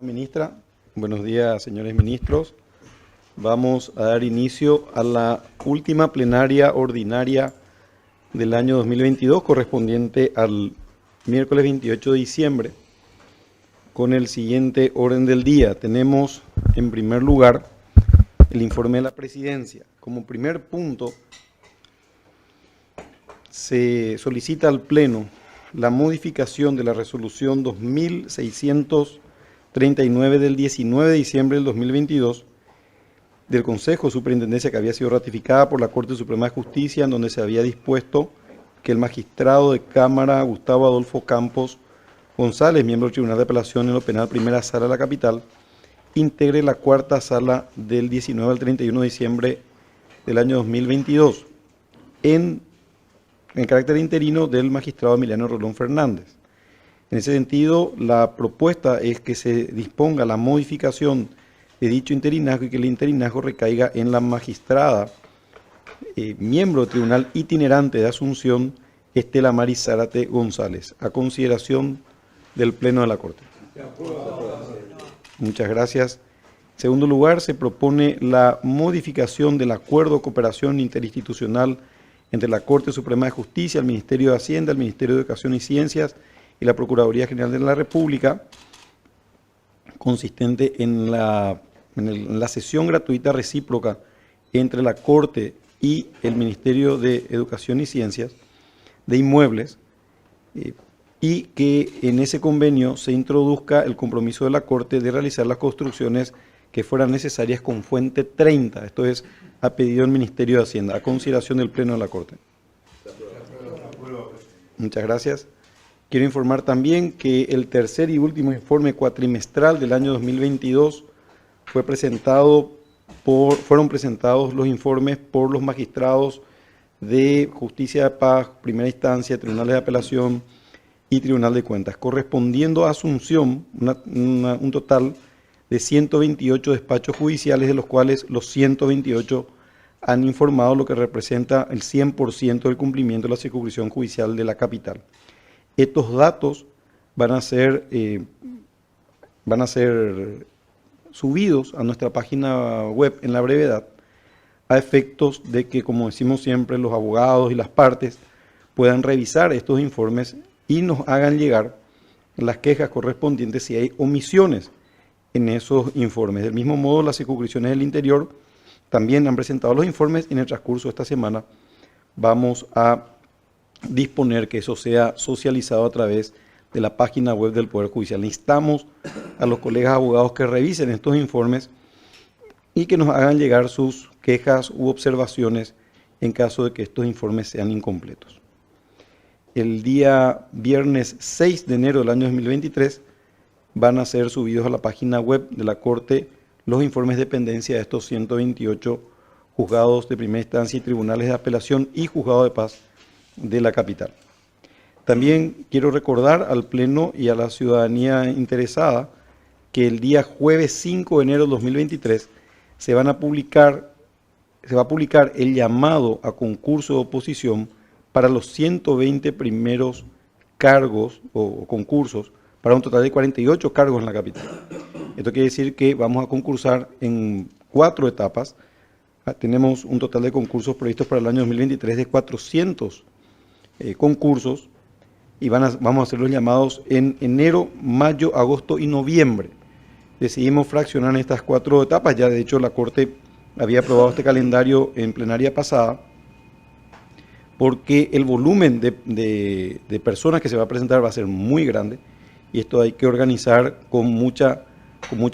Ministra, buenos días, señores ministros. Vamos a dar inicio a la última plenaria ordinaria del año 2022, correspondiente al miércoles 28 de diciembre, con el siguiente orden del día. Tenemos, en primer lugar, el informe de la Presidencia. Como primer punto, se solicita al Pleno la modificación de la resolución 2639 del 19 de diciembre del 2022 del Consejo de Superintendencia, que había sido ratificada por la Corte Suprema de Justicia, en donde se había dispuesto que el magistrado de Cámara Gustavo Adolfo Campos González, miembro del Tribunal de Apelación en lo Penal Primera Sala de la Capital, integre la cuarta sala del 19 al 31 de diciembre del año 2022 en carácter interino del magistrado Emiliano Rolón Fernández. En ese sentido, la propuesta es que se disponga la modificación de dicho interinazgo y que el interinazgo recaiga en la magistrada, miembro del Tribunal Itinerante de Asunción, Estela Mari Zárate González, a consideración del Pleno de la Corte. Muchas gracias. En segundo lugar, se propone la modificación del Acuerdo de Cooperación Interinstitucional entre la Corte Suprema de Justicia, el Ministerio de Hacienda, el Ministerio de Educación y Ciencias y la Procuraduría General de la República, consistente en la cesión gratuita recíproca entre la Corte y el Ministerio de Educación y Ciencias de inmuebles, y que en ese convenio se introduzca el compromiso de la Corte de realizar las construcciones que fueran necesarias con fuente 30, esto es, a pedido del Ministerio de Hacienda, a consideración del Pleno de la Corte. Muchas gracias. Quiero informar también que el tercer y último informe cuatrimestral del año 2022 fueron presentados los informes por los magistrados de Justicia de Paz, Primera Instancia, Tribunales de Apelación y Tribunal de Cuentas, correspondiendo a Asunción un total de 128 despachos judiciales, de los cuales los 128 han informado, lo que representa el 100% del cumplimiento de la circunscripción judicial de la capital. Estos datos van a ser subidos a nuestra página web en la brevedad, a efectos de que, como decimos siempre, los abogados y las partes puedan revisar estos informes y nos hagan llegar las quejas correspondientes si hay omisiones en esos informes. Del mismo modo, las circunscripciones del interior también han presentado los informes y en el transcurso de esta semana vamos a disponer que eso sea socializado a través de la página web del Poder Judicial. Instamos a los colegas abogados que revisen estos informes y que nos hagan llegar sus quejas u observaciones en caso de que estos informes sean incompletos. El día viernes 6 de enero del año 2023 van a ser subidos a la página web de la Corte los informes de pendencia de estos 128 juzgados de primera instancia y tribunales de apelación y juzgado de paz de la capital. También quiero recordar al Pleno y a la ciudadanía interesada que el día jueves 5 de enero de 2023 se va a publicar el llamado a concurso de oposición para los 120 primeros cargos o concursos, para un total de 48 cargos en la capital. Esto quiere decir que vamos a concursar en 4 etapas. Tenemos un total de concursos previstos para el año 2023 de 400 concursos y vamos a hacer los llamados en enero, mayo, agosto y noviembre. Decidimos fraccionar en estas 4 etapas. Ya de hecho la Corte había aprobado este calendario en plenaria pasada, porque el volumen de personas que se va a presentar va a ser muy grande y esto hay que organizar con mucha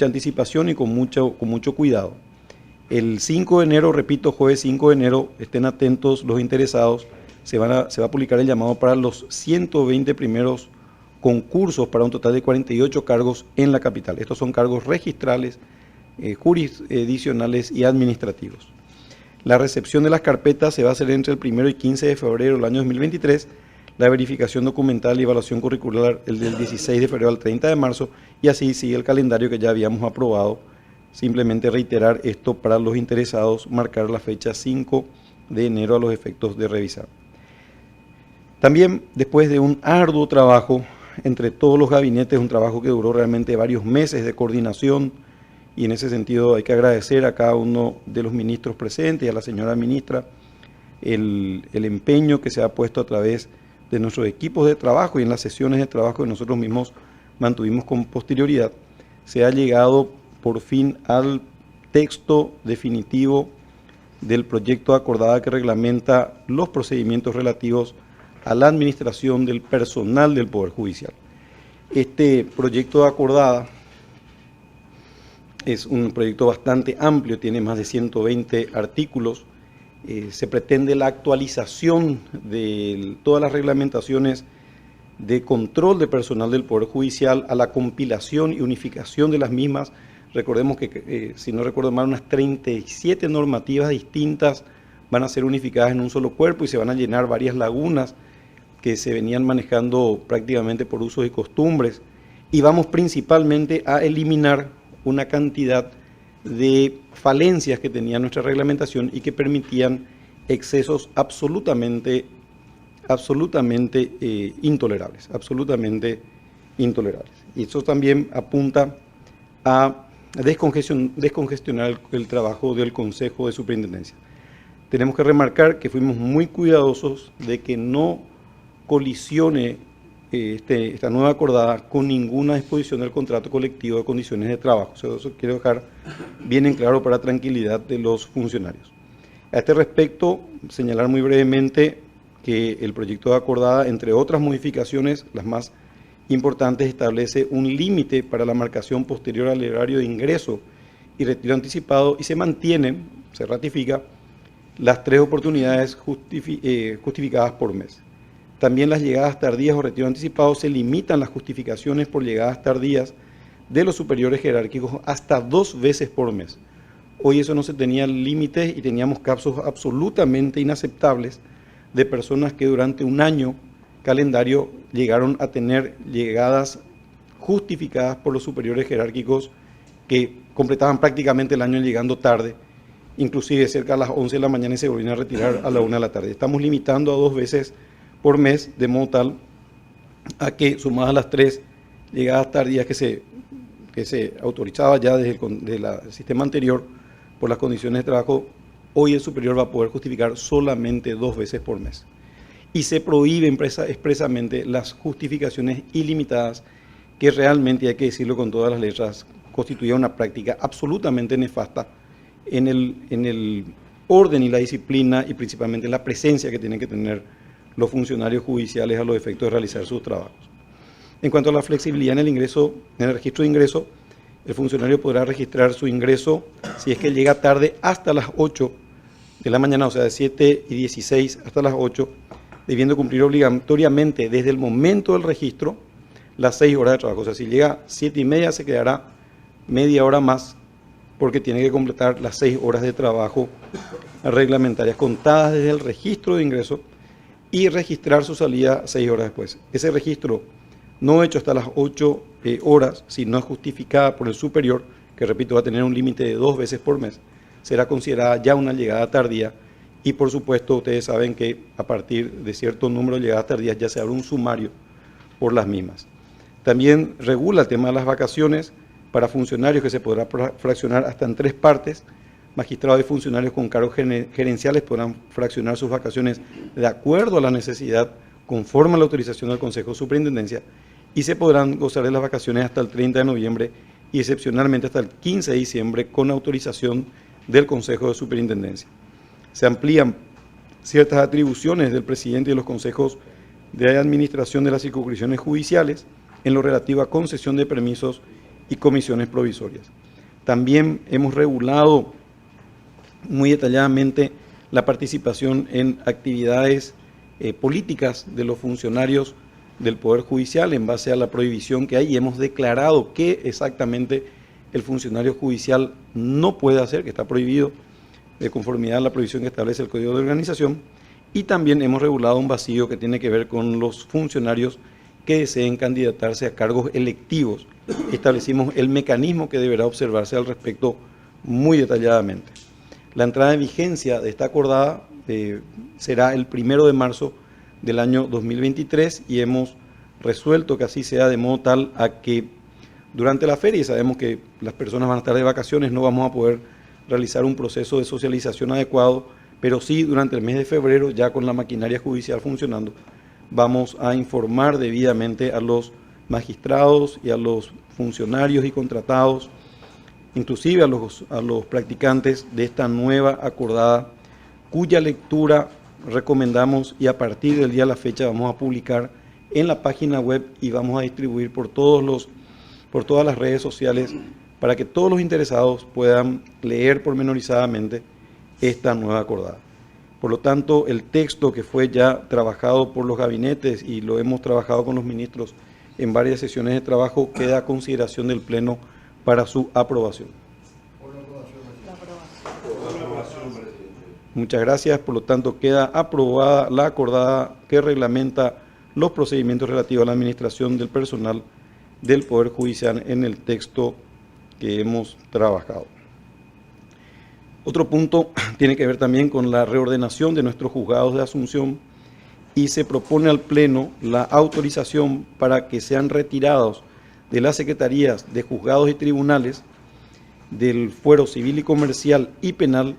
anticipación y con mucho cuidado. El 5 de enero, repito, jueves 5 de enero, estén atentos los interesados, se va a publicar el llamado para los 120 primeros concursos para un total de 48 cargos en la capital. Estos son cargos registrales, jurisdiccionales y administrativos. La recepción de las carpetas se va a hacer entre el 1 y 15 de febrero del año 2023, la verificación documental y evaluación curricular el del 16 de febrero al 30 de marzo, y así sigue el calendario que ya habíamos aprobado. Simplemente reiterar esto para los interesados, marcar la fecha 5 de enero a los efectos de revisar. También, después de un arduo trabajo entre todos los gabinetes, un trabajo que duró realmente varios meses de coordinación, y en ese sentido hay que agradecer a cada uno de los ministros presentes y a la señora ministra el empeño que se ha puesto a través de nuestros equipos de trabajo y en las sesiones de trabajo que nosotros mismos mantuvimos con posterioridad. Se ha llegado por fin al texto definitivo del proyecto de acordada que reglamenta los procedimientos relativos a la administración del personal del Poder Judicial. Este proyecto de acordada es un proyecto bastante amplio, tiene más de 120 artículos. Se pretende la actualización de todas las reglamentaciones de control de personal del Poder Judicial a la compilación y unificación de las mismas. Recordemos que, si no recuerdo mal, unas 37 normativas distintas van a ser unificadas en un solo cuerpo y se van a llenar varias lagunas que se venían manejando prácticamente por usos y costumbres. Y vamos principalmente a eliminar una cantidad de falencias que tenía nuestra reglamentación y que permitían excesos absolutamente intolerables, Y eso también apunta a descongestionar el trabajo del Consejo de Superintendencia. Tenemos que remarcar que fuimos muy cuidadosos de que no colisione esta nueva acordada con ninguna disposición del contrato colectivo de condiciones de trabajo. Eso quiero dejar bien en claro para tranquilidad de los funcionarios. A este respecto, señalar muy brevemente que el proyecto de acordada, entre otras modificaciones, las más importantes, establece un límite para la marcación posterior al horario de ingreso y retiro anticipado y se ratifica las 3 oportunidades justificadas por mes. También las llegadas tardías o retiro anticipado se limitan las justificaciones por llegadas tardías de los superiores jerárquicos hasta 2 veces por mes. Hoy eso no se tenía límites y teníamos casos absolutamente inaceptables de personas que durante un año calendario llegaron a tener llegadas justificadas por los superiores jerárquicos que completaban prácticamente el año llegando tarde, inclusive cerca a las 11 de la mañana y se volvían a retirar a la 1 de la tarde. Estamos limitando a 2 veces por mes, de modo tal a que, sumadas las 3 llegadas tardías que se autorizaba ya desde el sistema anterior por las condiciones de trabajo, hoy el superior va a poder justificar solamente 2 veces por mes. Y se prohíbe expresamente las justificaciones ilimitadas, que realmente, hay que decirlo con todas las letras, constituía una práctica absolutamente nefasta en el orden y la disciplina y principalmente la presencia que tienen que tener los funcionarios judiciales a los efectos de realizar sus trabajos. En cuanto a la flexibilidad en el registro de ingreso, el funcionario podrá registrar su ingreso si es que llega tarde hasta las 8 de la mañana, o sea, de 7:16 hasta las 8, debiendo cumplir obligatoriamente desde el momento del registro las 6 horas de trabajo. O sea, si llega 7:30 se quedará media hora más porque tiene que completar las 6 horas de trabajo reglamentarias contadas desde el registro de ingreso y registrar su salida 6 horas después. Ese registro no hecho hasta las 8 horas, si no es justificada por el superior, que repito va a tener un límite de 2 veces por mes, será considerada ya una llegada tardía y por supuesto ustedes saben que a partir de cierto número de llegadas tardías ya se abre un sumario por las mismas. También regula el tema de las vacaciones para funcionarios que se podrá fraccionar hasta en 3 partes. Magistrados y funcionarios con cargos gerenciales podrán fraccionar sus vacaciones de acuerdo a la necesidad, conforme a la autorización del Consejo de Superintendencia, y se podrán gozar de las vacaciones hasta el 30 de noviembre y excepcionalmente hasta el 15 de diciembre con autorización del Consejo de Superintendencia. Se amplían ciertas atribuciones del presidente y de los consejos de administración de las circunscripciones judiciales en lo relativo a concesión de permisos y comisiones provisorias. También hemos regulado muy detalladamente la participación en actividades políticas de los funcionarios del Poder Judicial en base a la prohibición que hay, y hemos declarado que exactamente el funcionario judicial no puede hacer, que está prohibido de conformidad a la prohibición que establece el Código de Organización, y también hemos regulado un vacío que tiene que ver con los funcionarios que deseen candidatarse a cargos electivos. Establecimos el mecanismo que deberá observarse al respecto muy detalladamente. La entrada en vigencia de esta acordada será el 1 de marzo del año 2023 y hemos resuelto que así sea, de modo tal a que durante la feria, y sabemos que las personas van a estar de vacaciones, no vamos a poder realizar un proceso de socialización adecuado, pero sí durante el mes de febrero, ya con la maquinaria judicial funcionando, vamos a informar debidamente a los magistrados y a los funcionarios y contratados, inclusive a los practicantes de esta nueva acordada, cuya lectura recomendamos y a partir del día de la fecha vamos a publicar en la página web y vamos a distribuir por todas las redes sociales para que todos los interesados puedan leer pormenorizadamente esta nueva acordada. Por lo tanto, el texto que fue ya trabajado por los gabinetes y lo hemos trabajado con los ministros en varias sesiones de trabajo queda a consideración del Pleno para su aprobación. Muchas gracias. Por lo tanto, queda aprobada la acordada que reglamenta los procedimientos relativos a la administración del personal del Poder Judicial en el texto que hemos trabajado. Otro punto tiene que ver también con la reordenación de nuestros juzgados de Asunción y se propone al Pleno la autorización para que sean retirados de las secretarías de juzgados y tribunales del fuero civil y comercial y penal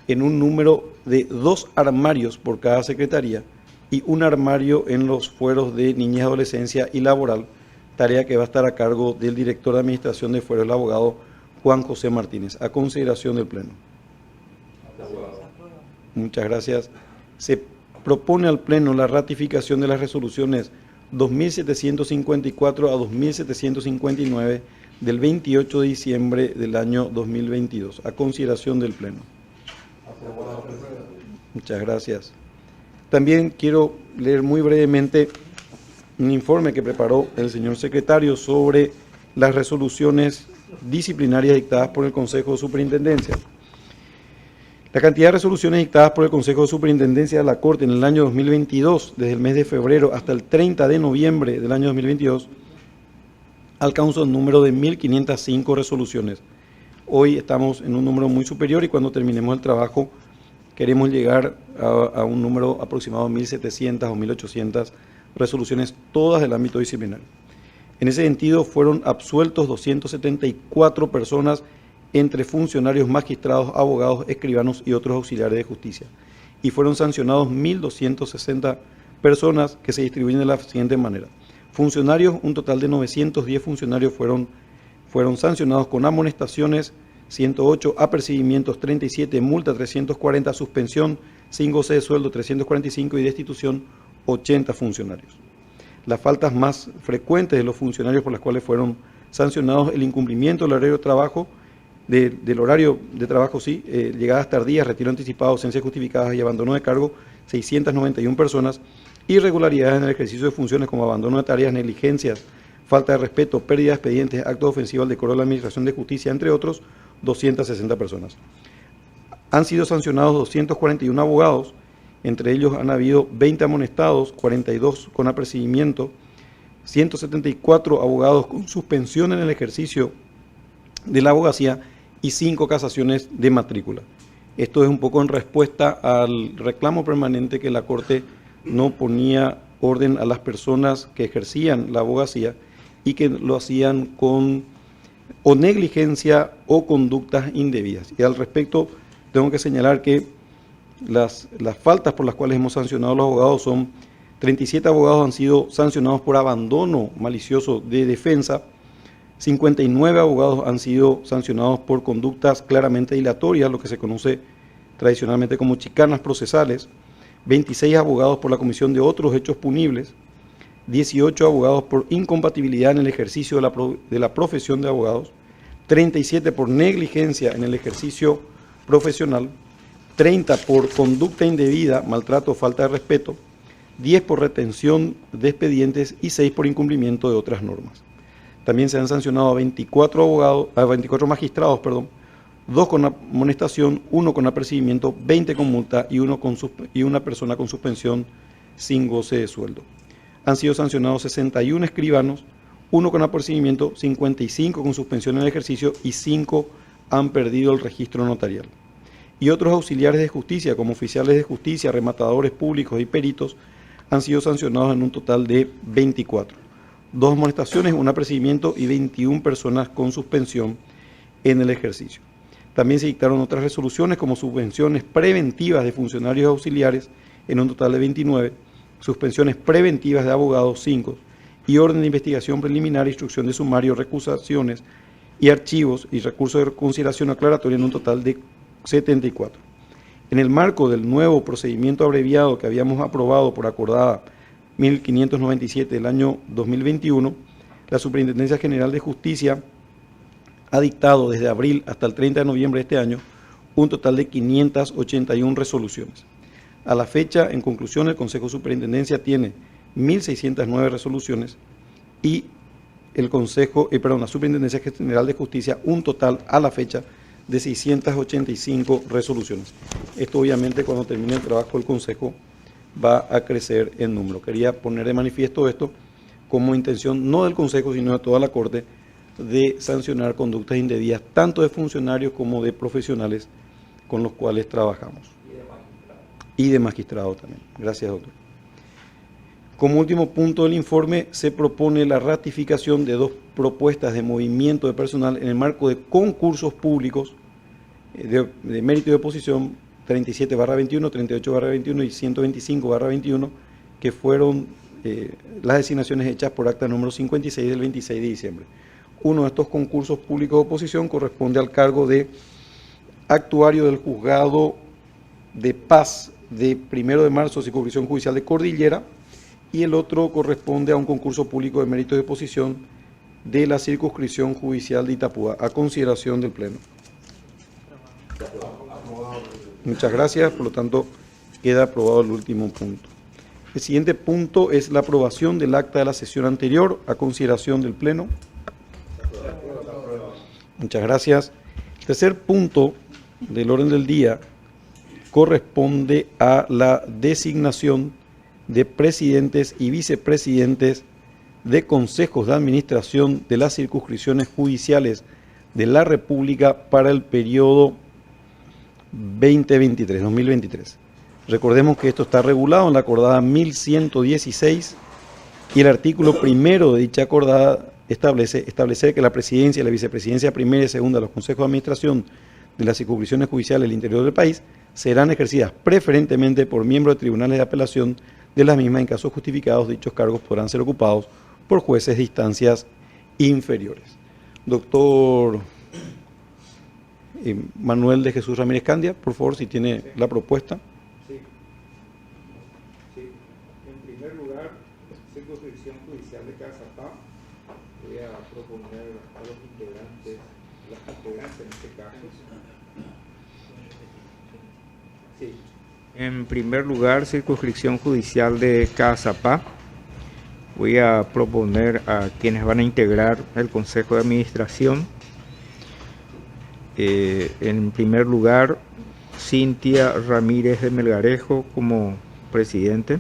en un número de 2 armarios por cada secretaría y un armario en los fueros de niñez, adolescencia y laboral, tarea que va a estar a cargo del director de administración de fuero, el abogado Juan José Martínez, a consideración del Pleno. Muchas gracias. Se propone al Pleno la ratificación de las resoluciones 2754 a 2759 del 28 de diciembre del año 2022, a consideración del Pleno. Muchas gracias. También quiero leer muy brevemente un informe que preparó el señor secretario sobre las resoluciones disciplinarias dictadas por el Consejo de Superintendencia. La cantidad de resoluciones dictadas por el Consejo de Superintendencia de la Corte en el año 2022, desde el mes de febrero hasta el 30 de noviembre del año 2022, alcanza un número de 1.505 resoluciones. Hoy estamos en un número muy superior y cuando terminemos el trabajo queremos llegar a un número aproximado de 1.700 o 1.800 resoluciones, todas del ámbito disciplinario. En ese sentido, fueron absueltos 274 personas entre funcionarios, magistrados, abogados, escribanos y otros auxiliares de justicia. Y fueron sancionados 1.260 personas que se distribuyen de la siguiente manera. Funcionarios, un total de 910 funcionarios fueron sancionados con amonestaciones, 108, apercibimientos 37, multa 340, suspensión sin goce de sueldo 345 y destitución 80 funcionarios. Las faltas más frecuentes de los funcionarios por las cuales fueron sancionados: el incumplimiento del horario de trabajo, del horario de trabajo, llegadas tardías, retiro anticipado, ausencias justificadas y abandono de cargo, 691 personas, irregularidades en el ejercicio de funciones como abandono de tareas, negligencias, falta de respeto, pérdida de expedientes, actos ofensivos al decoro de la Administración de Justicia, entre otros, 260 personas. Han sido sancionados 241 abogados, entre ellos han habido 20 amonestados, 42 con apercibimiento, 174 abogados con suspensión en el ejercicio de la abogacía y 5 casaciones de matrícula. Esto es un poco en respuesta al reclamo permanente que la Corte no ponía orden a las personas que ejercían la abogacía y que lo hacían con o negligencia o conductas indebidas. Y al respecto tengo que señalar que las faltas por las cuales hemos sancionado a los abogados son 37 abogados han sido sancionados por abandono malicioso de defensa, 59 abogados han sido sancionados por conductas claramente dilatorias, lo que se conoce tradicionalmente como chicanas procesales, 26 abogados por la comisión de otros hechos punibles, 18 abogados por incompatibilidad en el ejercicio de la profesión de abogados, 37 por negligencia en el ejercicio profesional, 30 por conducta indebida, maltrato o falta de respeto, 10 por retención de expedientes y 6 por incumplimiento de otras normas. También se han sancionado a 24 magistrados, 2 con amonestación, 1 con apercibimiento, 20 con multa y una persona con suspensión sin goce de sueldo. Han sido sancionados 61 escribanos, 1 con apercibimiento, 55 con suspensión en el ejercicio y 5 han perdido el registro notarial. Y otros auxiliares de justicia, como oficiales de justicia, rematadores públicos y peritos, han sido sancionados en un total de 24. 2 amonestaciones, un apercibimiento y 21 personas con suspensión en el ejercicio. También se dictaron otras resoluciones como suspensiones preventivas de funcionarios auxiliares en un total de 29, suspensiones preventivas de abogados 5 y orden de investigación preliminar, instrucción de sumario, recusaciones y archivos y recursos de consideración aclaratoria en un total de 74. En el marco del nuevo procedimiento abreviado que habíamos aprobado por acordada 1597 del año 2021, la Superintendencia General de Justicia ha dictado desde abril hasta el 30 de noviembre de este año un total de 581 resoluciones. A la fecha, en conclusión, el Consejo de Superintendencia tiene 1.609 resoluciones y la Superintendencia General de Justicia un total a la fecha de 685 resoluciones. Esto obviamente cuando termine el trabajo del Consejo va a crecer en número. Quería poner de manifiesto esto como intención no del Consejo sino de toda la Corte de sancionar conductas indebidas tanto de funcionarios como de profesionales con los cuales trabajamos. Y de magistrados también. Gracias, doctor. Como último punto del informe, se propone la ratificación de 2 propuestas de movimiento de personal en el marco de concursos públicos de mérito y oposición 37/21, 38/21 y 125/21, que fueron las designaciones hechas por acta número 56 del 26 de diciembre. Uno de estos concursos públicos de oposición corresponde al cargo de actuario del Juzgado de Paz de 1 de marzo, Circunscripción Judicial de Cordillera, y el otro corresponde a un concurso público de mérito de oposición de la Circunscripción Judicial de Itapúa, a consideración del Pleno. Muchas gracias, por lo tanto, queda aprobado el último punto. El siguiente punto es la aprobación del acta de la sesión anterior, a consideración del Pleno. Muchas gracias. El tercer punto del orden del día corresponde a la designación de presidentes y vicepresidentes de consejos de administración de las circunscripciones judiciales de la República para el periodo 2023. Recordemos que esto está regulado en la acordada 1116 y el artículo primero de dicha acordada establece que la presidencia y la vicepresidencia primera y segunda de los consejos de administración de las circunscripciones judiciales del interior del país serán ejercidas preferentemente por miembros de tribunales de apelación de las mismas. En casos justificados, dichos cargos podrán ser ocupados por jueces de instancias inferiores. Doctor Manuel de Jesús Ramírez Candia, por favor, si tiene la propuesta. Sí. En primer lugar, circunscripción judicial de Cazapá, voy a proponer a los integrantes, las integrantes en este caso. Sí. En primer lugar, circunscripción judicial de Cazapá, voy a proponer a quienes van a integrar el Consejo de Administración. En primer lugar, Cintia Ramírez de Melgarejo como presidente,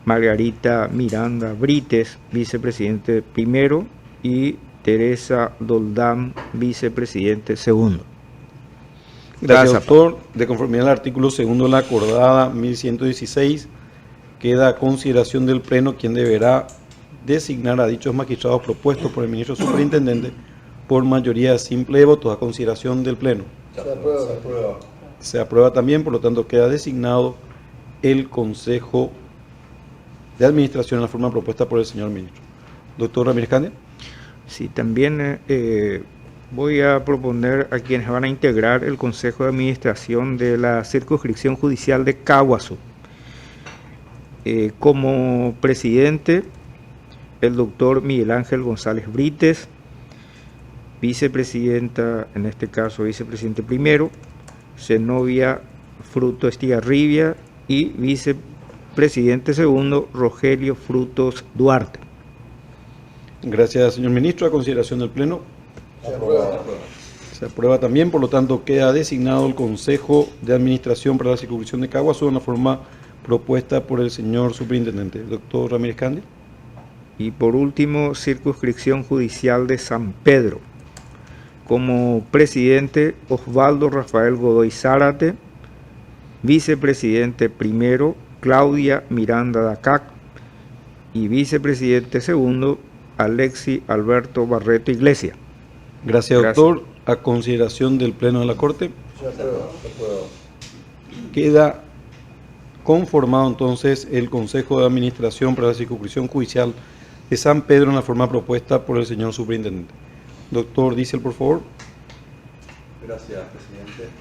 Margarita Miranda Brites, vicepresidente primero, y Teresa Doldán, vicepresidente segundo. Gracias, doctor. De conformidad al artículo segundo de la acordada 1116, queda a consideración del Pleno quien deberá designar a dichos magistrados propuestos por el ministro superintendente por mayoría simple de votos, a consideración del Pleno. Se aprueba. Se aprueba también, por lo tanto queda designado el Consejo de Administración en la forma propuesta por el señor ministro. Doctor Ramírez Candia. Sí, también voy a proponer a quienes van a integrar el Consejo de Administración de la Circunscripción Judicial de Caaguazú. Como presidente, el doctor Miguel Ángel González Brites, vicepresidenta, en este caso vicepresidente primero, Zenobia Fruto Estigarribia, y vicepresidente segundo, Rogelio Frutos Duarte. Gracias, señor ministro. A consideración del Pleno. Se aprueba. Se aprueba también, por lo tanto queda designado el Consejo de Administración para la Circunscripción de Caaguazú en la forma propuesta por el señor superintendente. Doctor Ramírez Candia. Y por último, Circunscripción Judicial de San Pedro. Como presidente, Osvaldo Rafael Godoy Zárate, vicepresidente primero, Claudia Miranda Dacac y vicepresidente segundo Alexi Alberto Barreto Iglesias. Gracias, Gracias. doctor. A consideración del Pleno de la Corte, Se aprueba. Se aprueba. queda conformado entonces el Consejo de Administración para la Circunscripción Judicial de San Pedro en la forma propuesta por el señor Superintendente. Doctor Diesel, por favor. Gracias, presidente.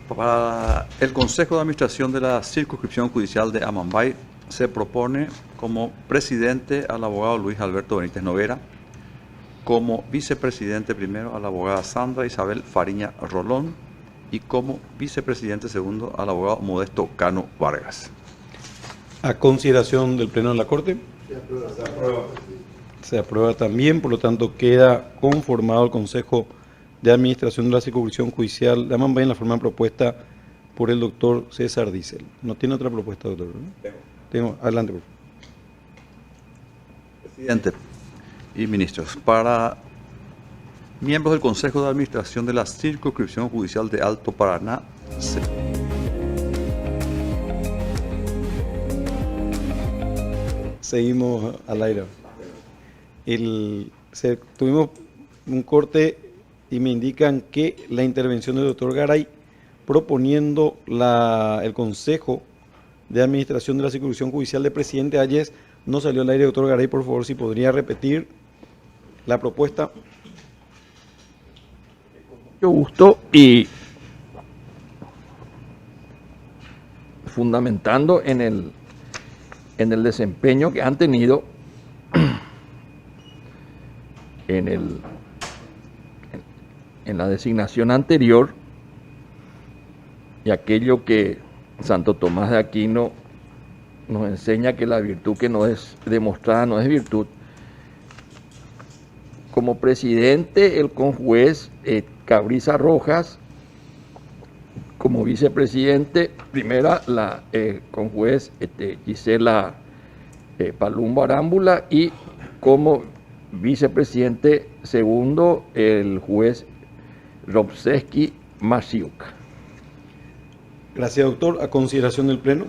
Para el Consejo de Administración de la Circunscripción Judicial de Amambay se propone como presidente al abogado Luis Alberto Benítez Noguera, como vicepresidente primero a la abogada Sandra Isabel Fariña Rolón y como vicepresidente segundo al abogado Modesto Cano Vargas. A consideración del Pleno de la Corte, Se aprueba. Se aprueba. se aprueba también, por lo tanto queda conformado el Consejo de Administración de la Circunscripción Judicial de Amambay en la forma propuesta por el doctor César Diesel. ¿No tiene otra propuesta, doctor? ¿No? Tengo. Adelante, por favor. Presidente y ministros, para miembros del Consejo de Administración de la Circunscripción Judicial de Alto Paraná, Seguimos al aire. Tuvimos un corte y me indican que la intervención del doctor Garay proponiendo el Consejo de Administración de la Circunscripción Judicial de Presidente Ayes no salió al aire. Doctor Garay, por favor, si podría repetir la propuesta. Mucho gusto y fundamentando en el desempeño que han tenido en la designación anterior y aquello que Santo Tomás de Aquino nos enseña que la virtud que no es demostrada no es virtud. Como presidente, el conjuez Cabriza Rojas, como vicepresidente, primera la conjuez Gisela Palumbo Arámbula y como vicepresidente segundo el juez Robseski Masiuk. Gracias, doctor. A consideración del Pleno.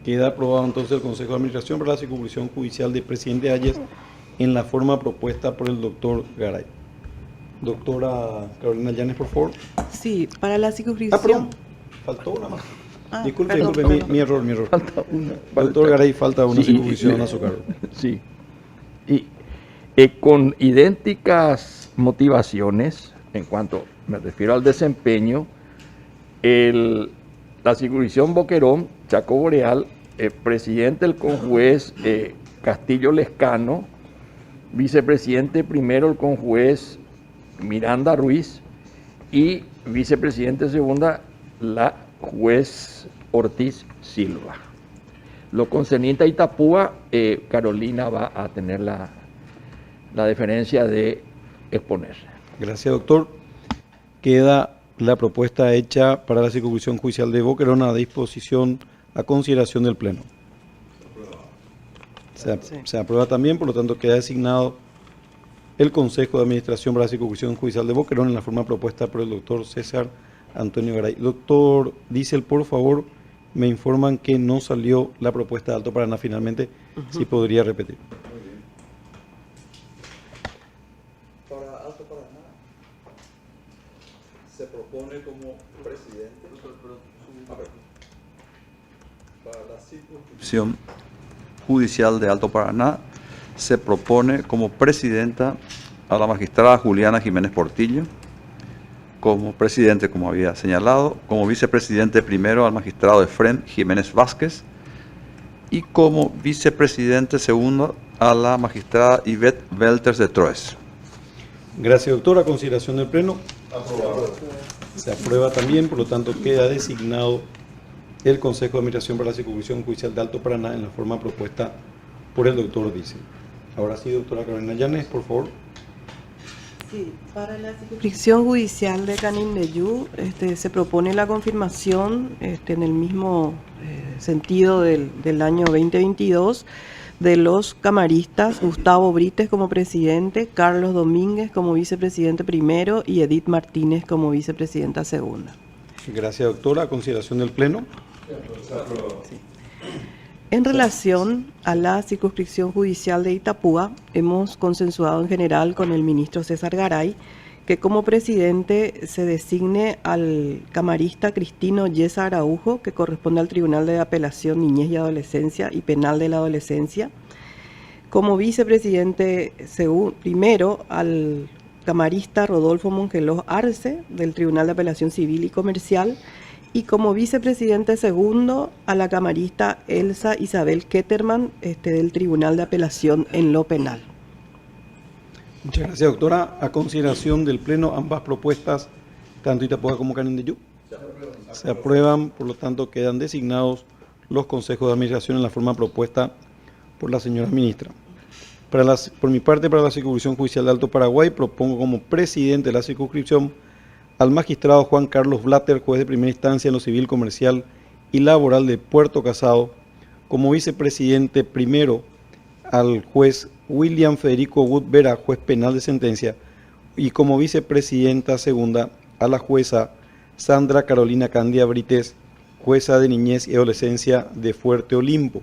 Queda aprobado entonces el Consejo de Administración para la Circunscripción Judicial de Presidente Ayes en la forma propuesta por el doctor Garay. Doctora Carolina Llanes, por favor. Sí, para la circunscripción. Perdón, faltó una más. Disculpe, perdón, disculpe, perdón. mi error. Falta una. Doctor Garay, falta una Sí, circunscripción a su cargo. Sí. Y con idénticas motivaciones, en cuanto me refiero al desempeño, la circunscripción Boquerón, Chaco Boreal, presidente el conjuez Castillo Lescano, vicepresidente primero el conjuez Miranda Ruiz y vicepresidente segunda la juez Ortiz Silva. Lo concerniente a Itapúa, Carolina va a tener la deferencia de exponer. Gracias, doctor. Queda la propuesta hecha para la circunscripción judicial de Boquerón a disposición, a consideración del Pleno. Se aprueba también, por lo tanto queda designado el Consejo de Administración para la circunscripción judicial de Boquerón en la forma propuesta por el doctor César Antonio Garay. Doctor Diesel, por favor, me informan que no salió la propuesta de Alto Paraná finalmente, si podría repetir. para Alto Paraná se propone como presidente para la circunscripción judicial de Alto Paraná se propone como presidenta a la magistrada Juliana Jiménez Portillo, como presidente, como había señalado, como vicepresidente primero al magistrado Efrén Jiménez Vázquez y como vicepresidente segundo a la magistrada Ivette Belters de Troes. Gracias, doctor. A consideración del Pleno. Se aprueba también, por lo tanto queda designado el Consejo de Administración para la Circunscripción Judicial de Alto Paraná en la forma propuesta por el doctor Diesel. Ahora sí, doctora Carolina Llanes, por favor. Sí, para la circunscripción judicial de Canindeyú se propone la confirmación en el mismo sentido del año 2022 de los camaristas Gustavo Brites como presidente, Carlos Domínguez como vicepresidente primero y Edith Martínez como vicepresidenta segunda. Gracias, doctora. A consideración del Pleno. En relación a la circunscripción judicial de Itapúa, hemos consensuado en general con el ministro César Garay que como presidente se designe al camarista Cristino Yesa Araujo, que corresponde al Tribunal de Apelación Niñez y Adolescencia y Penal de la Adolescencia. Como vicepresidente primero al camarista Rodolfo Mongelós Arce, del Tribunal de Apelación Civil y Comercial, y como vicepresidente segundo a la camarista Elsa Isabel Ketterman, del Tribunal de Apelación en lo Penal. Muchas gracias, doctora. A consideración del Pleno, ambas propuestas, tanto Itapúa como Canindeyú, se aprueban, por lo tanto quedan designados los consejos de administración en la forma propuesta por la señora ministra. Por mi parte, para la circunscripción judicial de Alto Paraguay, propongo como presidente de la circunscripción al magistrado Juan Carlos Blatter, juez de primera instancia en lo civil, comercial y laboral de Puerto Casado, como vicepresidente primero al juez William Federico Wood Vera, juez penal de sentencia, y como vicepresidenta segunda a la jueza Sandra Carolina Candia Brites, jueza de niñez y adolescencia de Fuerte Olimpo.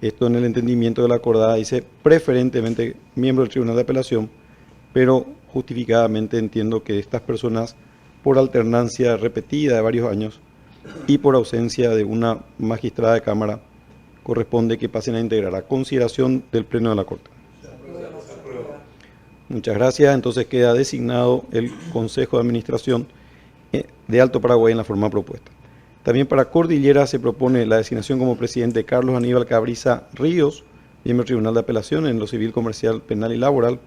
Esto en el entendimiento de la acordada dice preferentemente miembro del Tribunal de Apelación, pero justificadamente entiendo que estas personas, por alternancia repetida de varios años y por ausencia de una magistrada de Cámara, corresponde que pasen a integrar a consideración del Pleno de la Corte. Muchas gracias. Entonces queda designado el Consejo de Administración de Alto Paraguay en la forma propuesta. También para Cordillera se propone la designación como presidente de Carlos Aníbal Cabriza Ríos, miembro del Tribunal de Apelación en lo civil, comercial, penal y laboral.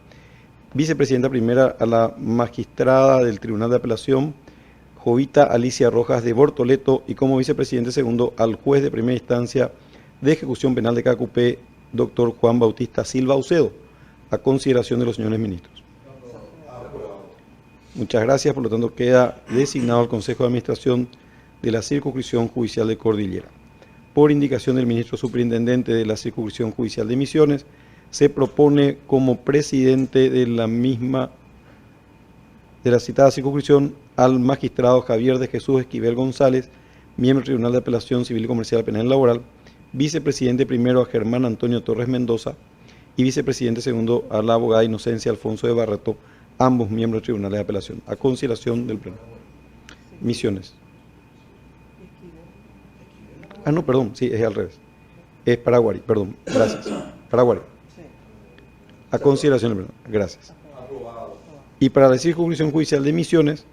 Vicepresidenta primera a la magistrada del Tribunal de Apelación, Jovita Alicia Rojas de Bortoleto, y como vicepresidente segundo al juez de primera instancia de ejecución penal de Cacupé, doctor Juan Bautista Silva Ucedo, a consideración de los señores ministros. Muchas gracias. Por lo tanto, queda designado el Consejo de Administración de la Circunscripción Judicial de Cordillera. Por indicación del ministro superintendente de la Circunscripción Judicial de Misiones, se propone como presidente de la citada circunscripción al magistrado Javier de Jesús Esquivel González, miembro del Tribunal de Apelación Civil, Comercial, Penal y Laboral, vicepresidente primero a Germán Antonio Torres Mendoza y vicepresidente segundo a la abogada Inocencia Alfonso de Barreto, ambos miembros del Tribunal de Apelación, a consideración del Pleno. Misiones. Ah, no, perdón, sí, es al revés. Es Paraguay, perdón, gracias. Paraguay. A consideración del Pleno, gracias. Y para la circunscripción judicial de Misiones,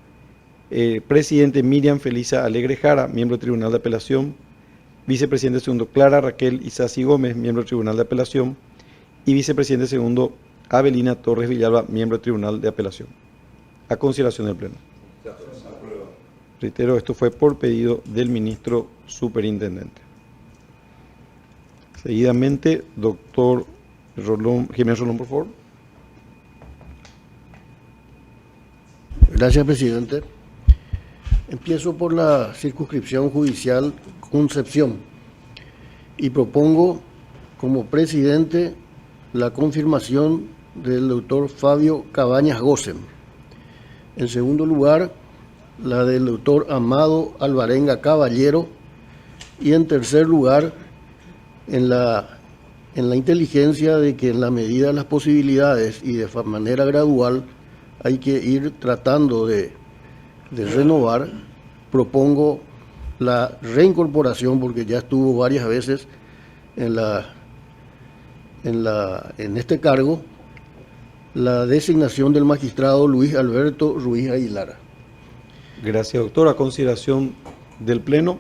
presidente Miriam Felisa Alegre Jara, miembro del Tribunal de Apelación, vicepresidente segundo Clara Raquel Isasi Gómez, miembro del Tribunal de Apelación, y vicepresidente segundo Avelina Torres Villalba, miembro del Tribunal de Apelación. A consideración del Pleno. Reitero, esto fue por pedido del ministro superintendente. Seguidamente, doctor Jiménez Rolón, por favor. Gracias, presidente. Empiezo por la circunscripción judicial Concepción y propongo como presidente la confirmación del doctor Fabio Cabañas Gosen. En segundo lugar, la del doctor Amado Alvarenga Caballero. Y en tercer lugar, en la inteligencia de que en la medida de las posibilidades y de manera gradual hay que ir tratando de renovar, propongo la reincorporación, porque ya estuvo varias veces en este cargo, la designación del magistrado Luis Alberto Ruiz Aguilar. Gracias, doctor. A consideración del Pleno.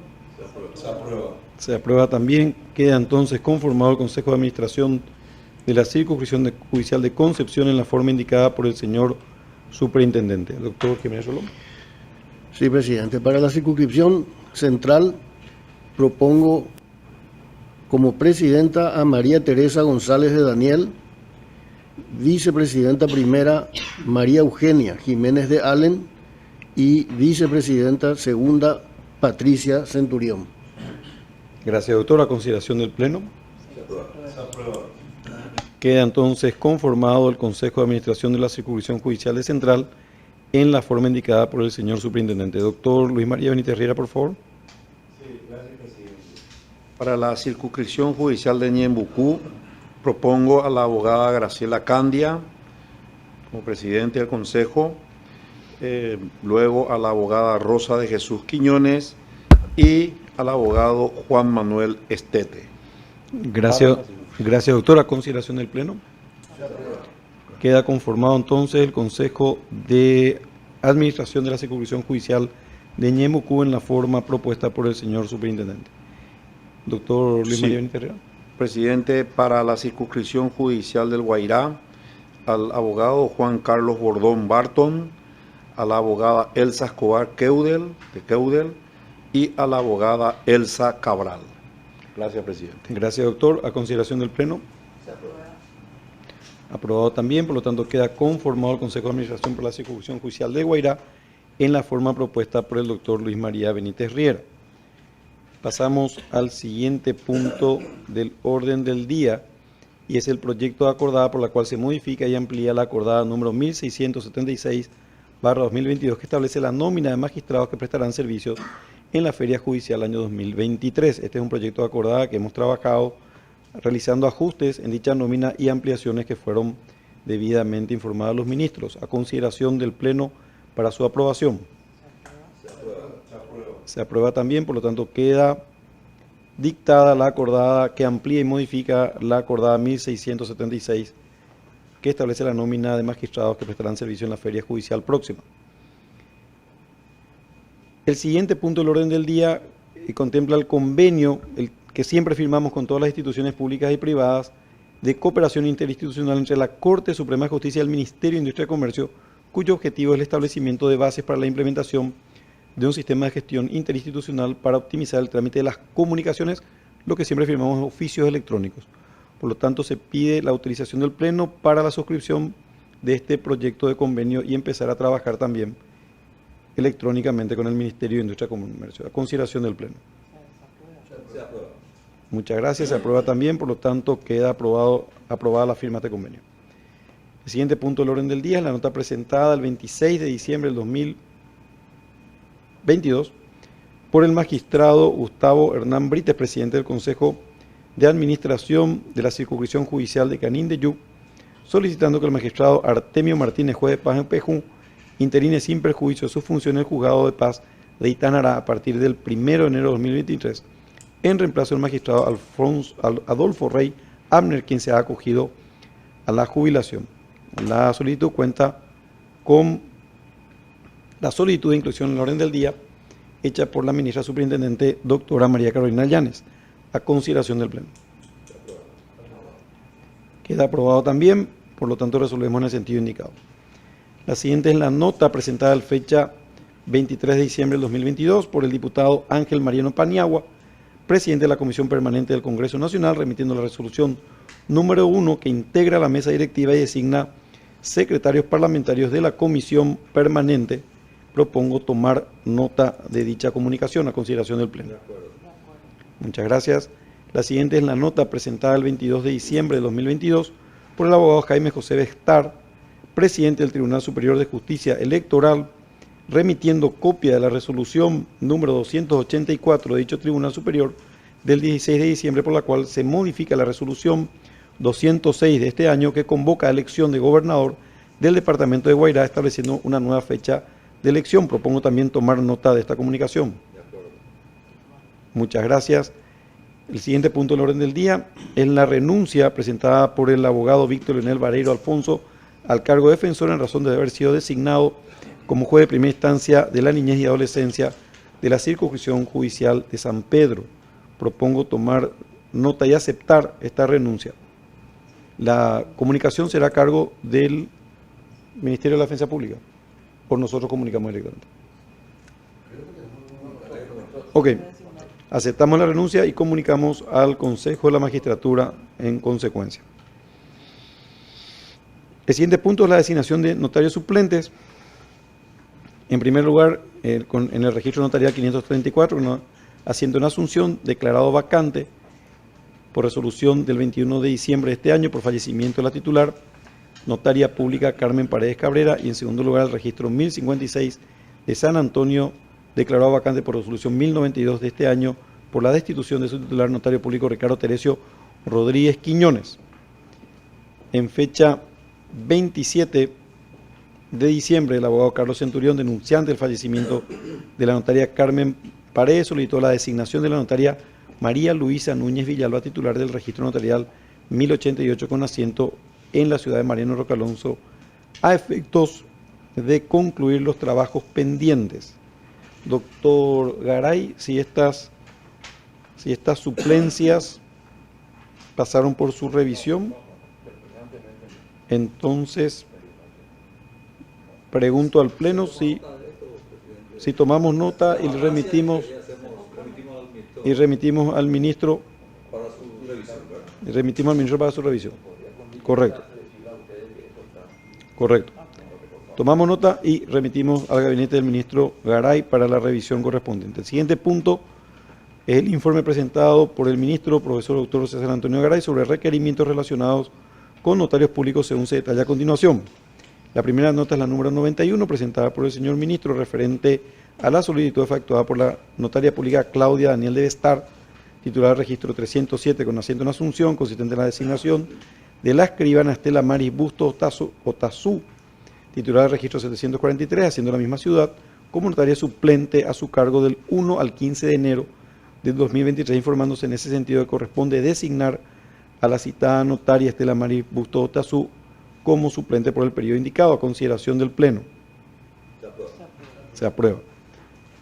Se aprueba. Se aprueba también. Queda entonces conformado el Consejo de Administración de la Circunscripción Judicial de Concepción en la forma indicada por el señor superintendente. Doctor Jiménez Rolón. Sí, presidente. Para la circunscripción central propongo como presidenta a María Teresa González de Daniel, vicepresidenta primera María Eugenia Jiménez de Allen y vicepresidenta segunda Patricia Centurión. Gracias, doctor. A consideración del Pleno. Se aprueba. Queda entonces conformado el Consejo de Administración de la Circunscripción Judicial de Central en la forma indicada por el señor superintendente. Doctor Luis María Benítez Riera, por favor. Para la circunscripción judicial de Ñembucú, propongo a la abogada Graciela Candia como presidente del Consejo, luego a la abogada Rosa de Jesús Quiñones y al abogado Juan Manuel Estete. Gracias, doctor. A consideración del Pleno. Queda conformado entonces el Consejo de Administración de la Circunscripción Judicial de Ñembucú en la forma propuesta por el señor superintendente. Doctor Luis Sí. María Benítez Riera. Presidente, para la circunscripción judicial del Guairá, al abogado Juan Carlos Bordón Barton, a la abogada Elsa Escobar Keudel, de Keudel, y a la abogada Elsa Cabral. Gracias, presidente. Gracias, doctor. A consideración del Pleno. Aprobado también, por lo tanto queda conformado el Consejo de Administración por la Circunscripción Judicial de Guairá en la forma propuesta por el doctor Luis María Benítez Riera. Pasamos al siguiente punto del orden del día y es el proyecto de acordada por la cual se modifica y amplía la acordada número 1676/2022 que establece la nómina de magistrados que prestarán servicios en la Feria Judicial año 2023. Este es un proyecto de acordada que hemos trabajado realizando ajustes en dicha nómina y ampliaciones que fueron debidamente informadas a los ministros. A consideración del Pleno para su aprobación. Se aprueba también, por lo tanto queda dictada la acordada que amplía y modifica la acordada 1676 que establece la nómina de magistrados que prestarán servicio en la feria judicial próxima. El siguiente punto del orden del día contempla el convenio que siempre firmamos con todas las instituciones públicas y privadas de cooperación interinstitucional entre la Corte Suprema de Justicia y el Ministerio de Industria y Comercio, cuyo objetivo es el establecimiento de bases para la implementación de un sistema de gestión interinstitucional para optimizar el trámite de las comunicaciones, lo que siempre firmamos oficios electrónicos. Por lo tanto, se pide la autorización del Pleno para la suscripción de este proyecto de convenio y empezar a trabajar también electrónicamente con el Ministerio de Industria y Comercio. A consideración del Pleno. Muchas gracias. Se aprueba también, por lo tanto, queda aprobada la firma de este convenio. El siguiente punto del orden del día es la nota presentada el 26 de diciembre del 2022 por el magistrado Gustavo Hernán Brites, presidente del Consejo de Administración de la Circunscripción Judicial de Canindeyú, solicitando que el magistrado Artemio Martínez, juez de paz en Pejú, interine sin perjuicio de sus funciones en el Juzgado de Paz de Itanará a partir del 1 de enero de 2023, en reemplazo del magistrado Adolfo Rey Abner, quien se ha acogido a la jubilación. La solicitud cuenta con la solicitud de inclusión en el orden del día hecha por la ministra superintendente doctora María Carolina Llanes, a consideración del Pleno. Queda aprobado también, por lo tanto resolvemos en el sentido indicado. La siguiente es la nota presentada a la fecha 23 de diciembre del 2022 por el diputado Ángel Mariano Paniagua, presidente de la Comisión Permanente del Congreso Nacional, remitiendo la resolución número 1 que integra la mesa directiva y designa secretarios parlamentarios de la Comisión Permanente. Propongo tomar nota de dicha comunicación a consideración del Pleno. Muchas gracias. La siguiente es la nota presentada el 22 de diciembre de 2022 por el abogado Jaime José Bestar, presidente del Tribunal Superior de Justicia Electoral, remitiendo copia de la resolución número 284 de dicho Tribunal Superior del 16 de diciembre, por la cual se modifica la resolución 206 de este año que convoca a elección de gobernador del departamento de Guairá, estableciendo una nueva fecha de elección. Propongo también tomar nota de esta comunicación. Muchas gracias. El siguiente punto del orden del día es la renuncia presentada por el abogado Víctor Leonel Vareiro Alfonso al cargo de defensor en razón de haber sido designado como juez de primera instancia de la niñez y adolescencia de la circunscripción judicial de San Pedro. Propongo tomar nota y aceptar esta renuncia. La comunicación será a cargo del Ministerio de la Defensa Pública, o nosotros comunicamos directamente. Ok, aceptamos la renuncia y comunicamos al Consejo de la Magistratura en consecuencia. El siguiente punto es la designación de notarios suplentes. En primer lugar, en el registro notarial 534, haciendo una asunción declarado vacante por resolución del 21 de diciembre de este año por fallecimiento de la titular, notaria pública Carmen Paredes Cabrera, y en segundo lugar el registro 1056 de San Antonio, declarado vacante por resolución 1092 de este año por la destitución de su titular notario público Ricardo Teresio Rodríguez Quiñones. En fecha 27 de diciembre, el abogado Carlos Centurión, denunciante del fallecimiento de la notaria Carmen Paredes, solicitó la designación de la notaria María Luisa Núñez Villalba, titular del registro notarial 1088 con asiento en la ciudad de Mariano Roca Alonso, a efectos de concluir los trabajos pendientes. Doctor Garay, si estas suplencias pasaron por su revisión, entonces pregunto al Pleno si tomamos nota y remitimos al ministro para su revisión. Correcto. Tomamos nota y remitimos al gabinete del ministro Garay para la revisión correspondiente. El siguiente punto es el informe presentado por el ministro profesor doctor César Antonio Garay sobre requerimientos relacionados con notarios públicos, según se detalla a continuación. La primera nota es la número 91, presentada por el señor ministro, referente a la solicitud efectuada por la notaria pública Claudia Daniel de Bestar, titular del registro 307 con asiento en Asunción, consistente en la designación de la escribana Estela Maris Busto Otazú, titular del registro 743, haciendo la misma ciudad, como notaria suplente a su cargo del 1 al 15 de enero del 2023, informándose en ese sentido que corresponde designar a la citada notaria Estela Maris Busto Otazú como suplente por el periodo indicado, a consideración del Pleno. Se aprueba.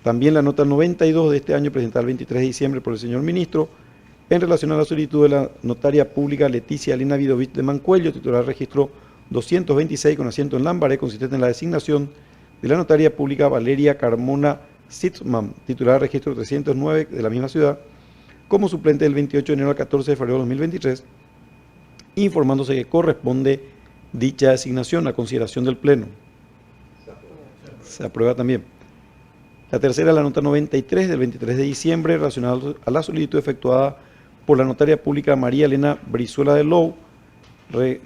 También la nota 92 de este año, presentada el 23 de diciembre por el señor ministro, en relación a la solicitud de la notaria pública Leticia Alina Vidovich de Mancuello, titular del registro 226 con asiento en Lambaré, consistente en la designación de la notaria pública Valeria Carmona Sitzman, titular del registro 309 de la misma ciudad, como suplente del 28 de enero al 14 de febrero de 2023, informándose que corresponde dicha designación a consideración del Pleno. Se aprueba también. La tercera es la nota 93 del 23 de diciembre, relacionada a la solicitud efectuada por la notaria pública María Elena Brizuela de Lou,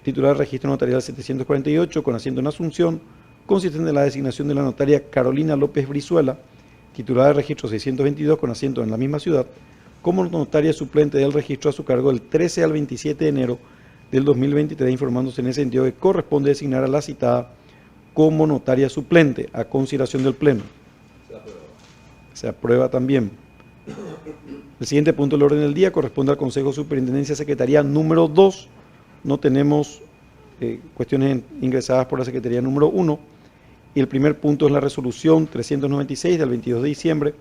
titular del registro notarial 748 con asiento en Asunción, consistente en la designación de la notaria Carolina López Brizuela, titular del registro 622 con asiento en la misma ciudad, como notaria suplente del registro a su cargo del 13 al 27 de enero del 2023, informándose en ese sentido que corresponde designar a la citada como notaria suplente a consideración del Pleno. Se aprueba también. El siguiente punto del orden del día corresponde al Consejo de Superintendencia Secretaría número 2. No tenemos cuestiones ingresadas por la Secretaría número 1. Y el primer punto es la resolución 396 del 22 de diciembre,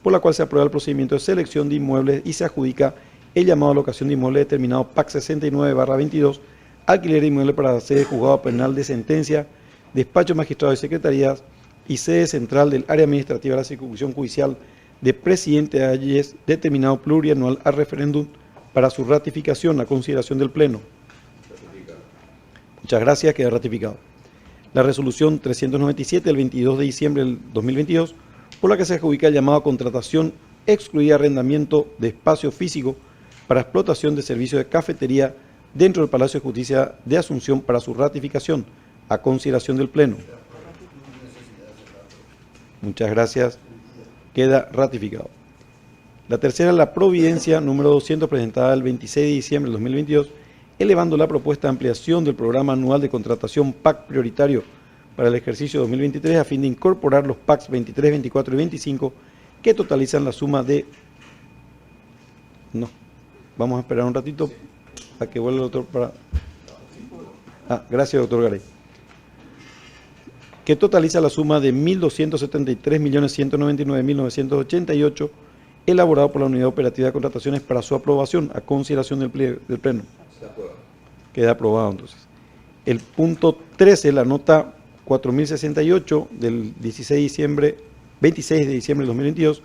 por la cual se aprueba el procedimiento de selección de inmuebles y se adjudica el llamado a locación de inmueble determinado PAC 69/22, alquiler de inmueble para sede juzgado penal de sentencia, despacho magistrado de secretarías y sede central del área administrativa de la circunscripción judicial de Presidente Ayes, determinado plurianual a referéndum para su ratificación a consideración del Pleno. Muchas gracias, queda ratificado. La resolución 397 del 22 de diciembre del 2022, por la que se adjudica el llamado a contratación excluida arrendamiento de espacio físico para explotación de servicios de cafetería dentro del Palacio de Justicia de Asunción para su ratificación a consideración del Pleno. Muchas gracias. Queda ratificado. La tercera es la providencia número 200, presentada el 26 de diciembre del 2022, elevando la propuesta de ampliación del programa anual de contratación PAC prioritario para el ejercicio 2023 a fin de incorporar los PACs 23, 24 y 25 que totalizan la suma de... No, vamos a esperar un ratito a que vuelva el doctor para... gracias, doctor Garay. Que totaliza la suma de 1.273.199.988, elaborado por la Unidad Operativa de Contrataciones para su aprobación a consideración del Pleno. Queda aprobado entonces. El punto 13, la nota 4068 del 26 de diciembre del 2022,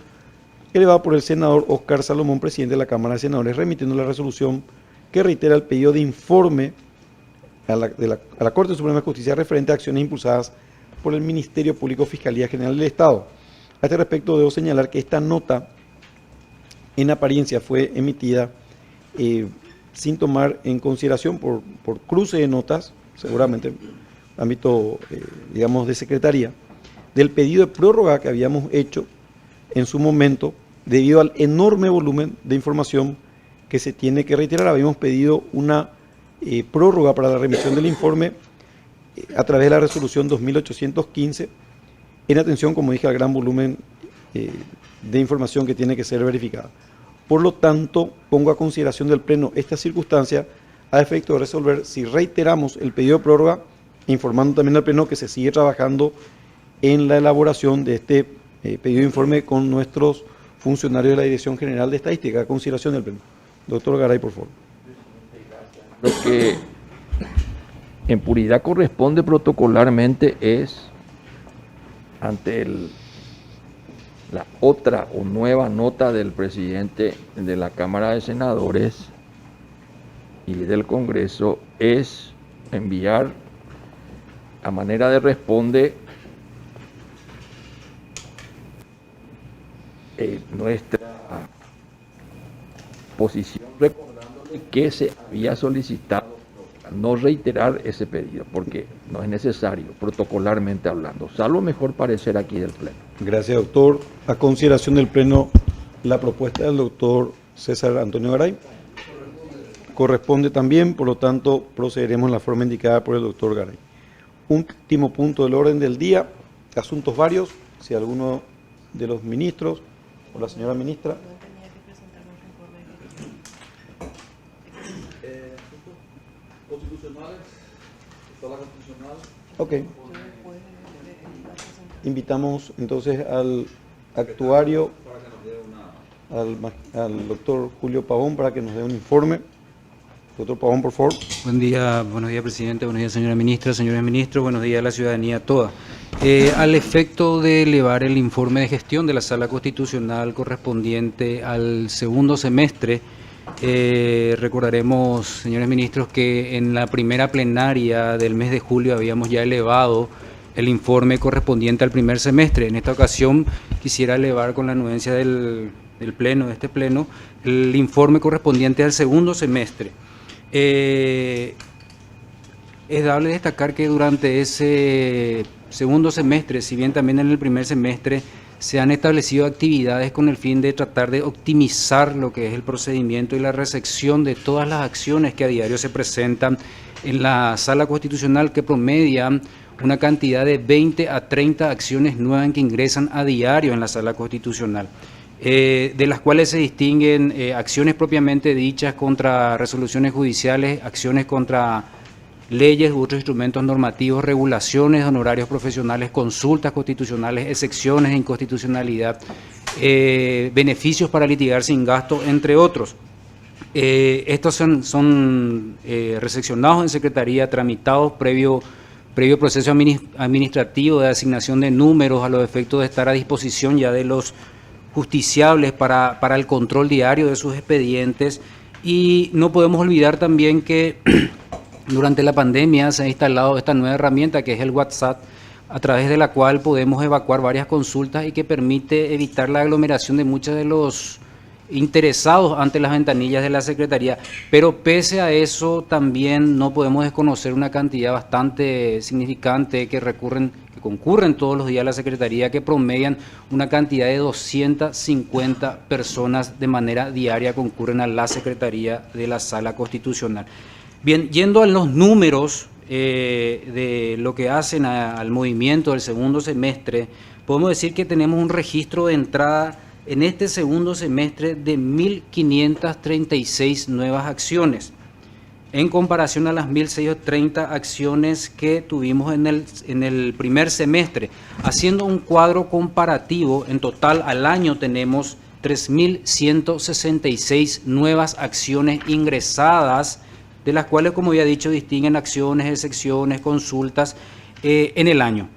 elevado por el senador Oscar Salomón, presidente de la Cámara de Senadores, remitiendo la resolución que reitera el pedido de informe a la Corte Suprema de Justicia referente a acciones impulsadas por el Ministerio Público Fiscalía General del Estado. A este respecto debo señalar que esta nota en apariencia fue emitida sin tomar en consideración por cruce de notas, seguramente ámbito, digamos, de secretaría, del pedido de prórroga que habíamos hecho en su momento debido al enorme volumen de información que se tiene que reiterar. Habíamos pedido una prórroga para la remisión del informe a través de la resolución 2815 en atención, como dije, al gran volumen de información que tiene que ser verificada. Por lo tanto, pongo a consideración del Pleno esta circunstancia a efecto de resolver si reiteramos el pedido de prórroga, informando también al Pleno que se sigue trabajando en la elaboración de este pedido de informe con nuestros funcionarios de la Dirección General de Estadística, a consideración del Pleno. Doctor Garay, por favor. Lo que en puridad corresponde protocolarmente es, ante la otra o nueva nota del presidente de la Cámara de Senadores y del Congreso, es enviar a manera de responde nuestra posición, recordándole que se había solicitado no reiterar ese pedido, porque no es necesario, protocolarmente hablando, salvo mejor parecer aquí del Pleno. Gracias, doctor. A consideración del Pleno, la propuesta del doctor César Antonio Garay corresponde también, por lo tanto, procederemos en la forma indicada por el doctor Garay. Último punto del orden del día, asuntos varios. Si alguno de los ministros o la señora ministra. Constitucionales, sala constitucional. Ok. Invitamos entonces al actuario, al doctor Julio Pavón, para que nos dé un informe. Doctor Pavón, por favor. Buenos días, presidente, buenos días, señora ministra, señores ministros, buenos días a la ciudadanía toda. Al efecto de elevar el informe de gestión de la Sala Constitucional correspondiente al segundo semestre, recordaremos, señores ministros, que en la primera plenaria del mes de julio habíamos ya elevado el informe correspondiente al primer semestre. En esta ocasión quisiera elevar, con la anuencia del Pleno, de este Pleno, el informe correspondiente al segundo semestre. Es dable destacar que durante ese segundo semestre, si bien también en el primer semestre, se han establecido actividades con el fin de tratar de optimizar lo que es el procedimiento y la recepción de todas las acciones que a diario se presentan en la Sala Constitucional, que promedian una cantidad de 20 a 30 acciones nuevas que ingresan a diario en la Sala Constitucional, de las cuales se distinguen acciones propiamente dichas contra resoluciones judiciales, acciones contra leyes u otros instrumentos normativos, regulaciones de honorarios profesionales, consultas constitucionales, excepciones de inconstitucionalidad, beneficios para litigar sin gasto, entre otros. Estos son recepcionados en Secretaría, tramitados previo proceso administrativo de asignación de números a los efectos de estar a disposición ya de los justiciables para el control diario de sus expedientes. Y no podemos olvidar también que durante la pandemia se ha instalado esta nueva herramienta que es el WhatsApp, a través de la cual podemos evacuar varias consultas y que permite evitar la aglomeración de muchos de los interesados ante las ventanillas de la Secretaría. Pero pese a eso, también no podemos desconocer una cantidad bastante significante que concurren todos los días a la Secretaría, que promedian una cantidad de 250 personas de manera diaria concurren a la Secretaría de la Sala Constitucional. Bien, yendo a los números de lo que hacen al movimiento del segundo semestre, podemos decir que tenemos un registro de entrada en este segundo semestre de 1.536 nuevas acciones, en comparación a las 1.630 acciones que tuvimos en el primer semestre. Haciendo un cuadro comparativo, en total al año tenemos 3.166 nuevas acciones ingresadas, de las cuales, como ya he dicho, distinguen acciones, excepciones, consultas en el año.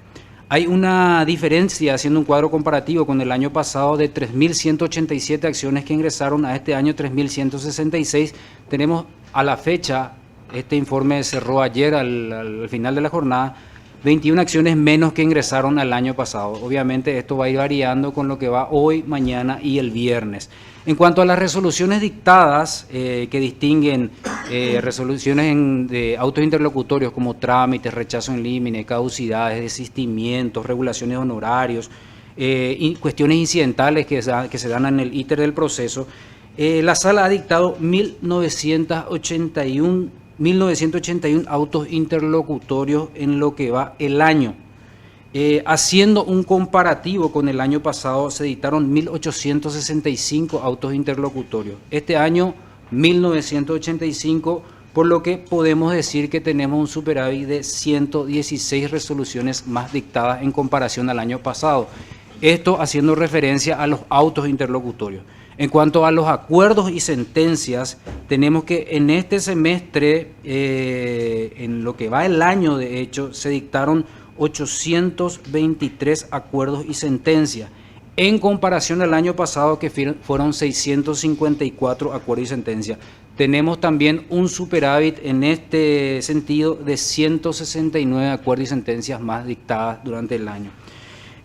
Hay una diferencia, haciendo un cuadro comparativo con el año pasado, de 3.187 acciones que ingresaron a este año 3.166. Tenemos a la fecha, este informe cerró ayer al final de la jornada, 21 acciones menos que ingresaron al año pasado. Obviamente esto va a ir variando con lo que va hoy, mañana y el viernes. En cuanto a las resoluciones dictadas, que distinguen resoluciones de autos interlocutorios como trámites, rechazo en límite, caducidades, desistimientos, regulaciones de honorarios, y cuestiones incidentales que se dan en el íter del proceso, la Sala ha dictado 1981 autos interlocutorios en lo que va el año. Haciendo un comparativo con el año pasado, se dictaron 1.865 autos interlocutorios. Este año, 1.985, por lo que podemos decir que tenemos un superávit de 116 resoluciones más dictadas en comparación al año pasado. Esto haciendo referencia a los autos interlocutorios. En cuanto a los acuerdos y sentencias, tenemos que en este semestre, en lo que va el año de hecho, se dictaron 823 acuerdos y sentencias, en comparación al año pasado que fueron 654 acuerdos y sentencias. Tenemos también un superávit en este sentido de 169 acuerdos y sentencias más dictadas durante el año.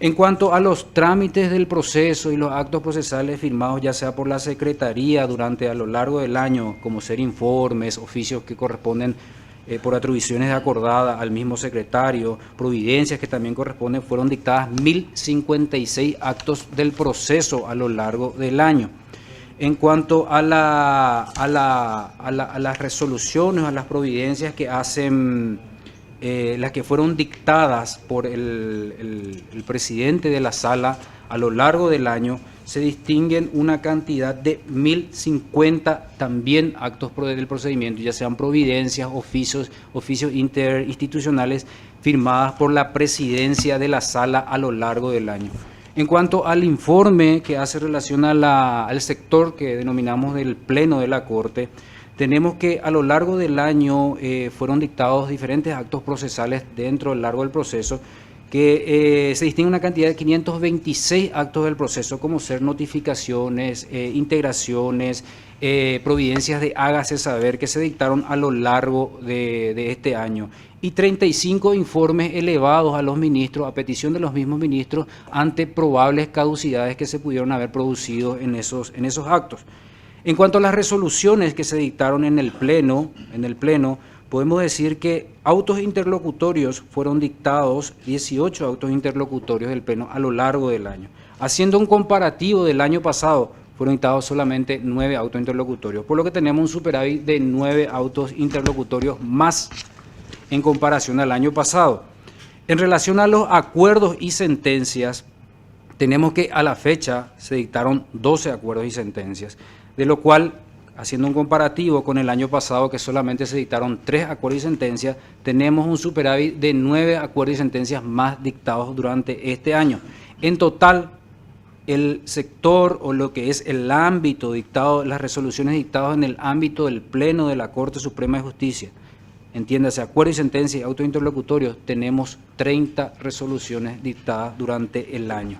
En cuanto a los trámites del proceso y los actos procesales firmados ya sea por la Secretaría a lo largo del año, como ser informes, oficios que corresponden por atribuciones acordadas al mismo secretario, providencias que también corresponden, fueron dictadas 1.056 actos del proceso a lo largo del año. En cuanto a las resoluciones, a las providencias que hacen, las que fueron dictadas por el presidente de la Sala a lo largo del año, se distinguen una cantidad de 1.050 también actos del procedimiento, ya sean providencias, oficios interinstitucionales firmadas por la presidencia de la Sala a lo largo del año. En cuanto al informe que hace relación al sector que denominamos del Pleno de la Corte, tenemos que a lo largo del año fueron dictados diferentes actos procesales dentro del largo del proceso, que se distingue una cantidad de 526 actos del proceso, como ser notificaciones, integraciones, providencias de hágase saber, que se dictaron a lo largo de este año, y 35 informes elevados a los ministros, a petición de los mismos ministros, ante probables caducidades que se pudieron haber producido en esos actos. En cuanto a las resoluciones que se dictaron en el Pleno, podemos decir que autos interlocutorios fueron dictados, 18 autos interlocutorios del Pleno a lo largo del año. Haciendo un comparativo del año pasado, fueron dictados solamente 9 autos interlocutorios, por lo que tenemos un superávit de 9 autos interlocutorios más en comparación al año pasado. En relación a los acuerdos y sentencias, tenemos que a la fecha se dictaron 12 acuerdos y sentencias, de lo cual, haciendo un comparativo con el año pasado, que solamente se dictaron 3 acuerdos y sentencias, tenemos un superávit de 9 acuerdos y sentencias más dictados durante este año. En total, el sector o lo que es el ámbito dictado, las resoluciones dictadas en el ámbito del Pleno de la Corte Suprema de Justicia, entiéndase, acuerdos y sentencias y autos interlocutorios, tenemos 30 resoluciones dictadas durante el año.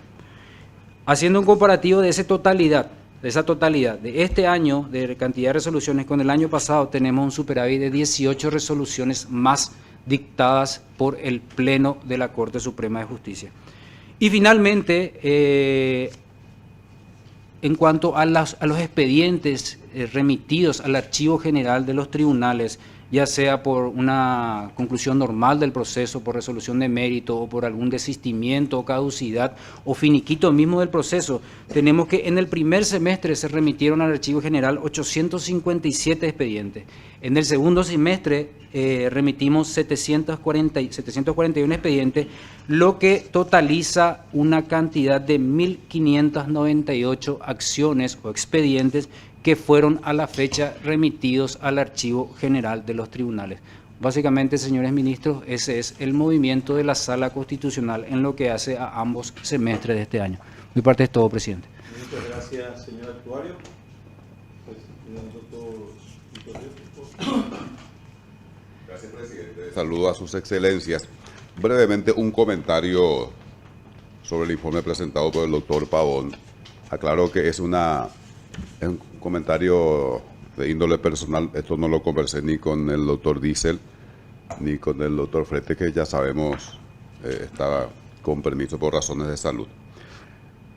Haciendo un comparativo de esa totalidad de este año, de cantidad de resoluciones con el año pasado, tenemos un superávit de 18 resoluciones más dictadas por el Pleno de la Corte Suprema de Justicia. Y finalmente, en cuanto a los expedientes remitidos al Archivo General de los Tribunales, ya sea por una conclusión normal del proceso, por resolución de mérito o por algún desistimiento o caducidad o finiquito mismo del proceso, tenemos que en el primer semestre se remitieron al Archivo General 857 expedientes. En el segundo semestre remitimos 741 expedientes, lo que totaliza una cantidad de 1.598 acciones o expedientes que fueron a la fecha remitidos al Archivo General de los Tribunales. Básicamente, señores ministros, ese es el movimiento de la Sala Constitucional en lo que hace a ambos semestres de este año. Mi parte es todo, presidente. Muchas gracias, señor actuario. Gracias, presidente. Saludo a sus excelencias. Brevemente, un comentario sobre el informe presentado por el doctor Pavón. Aclaro que es un comentario de índole personal. Esto no lo conversé ni con el doctor Diesel ni con el doctor Frete, que ya sabemos estaba con permiso por razones de salud.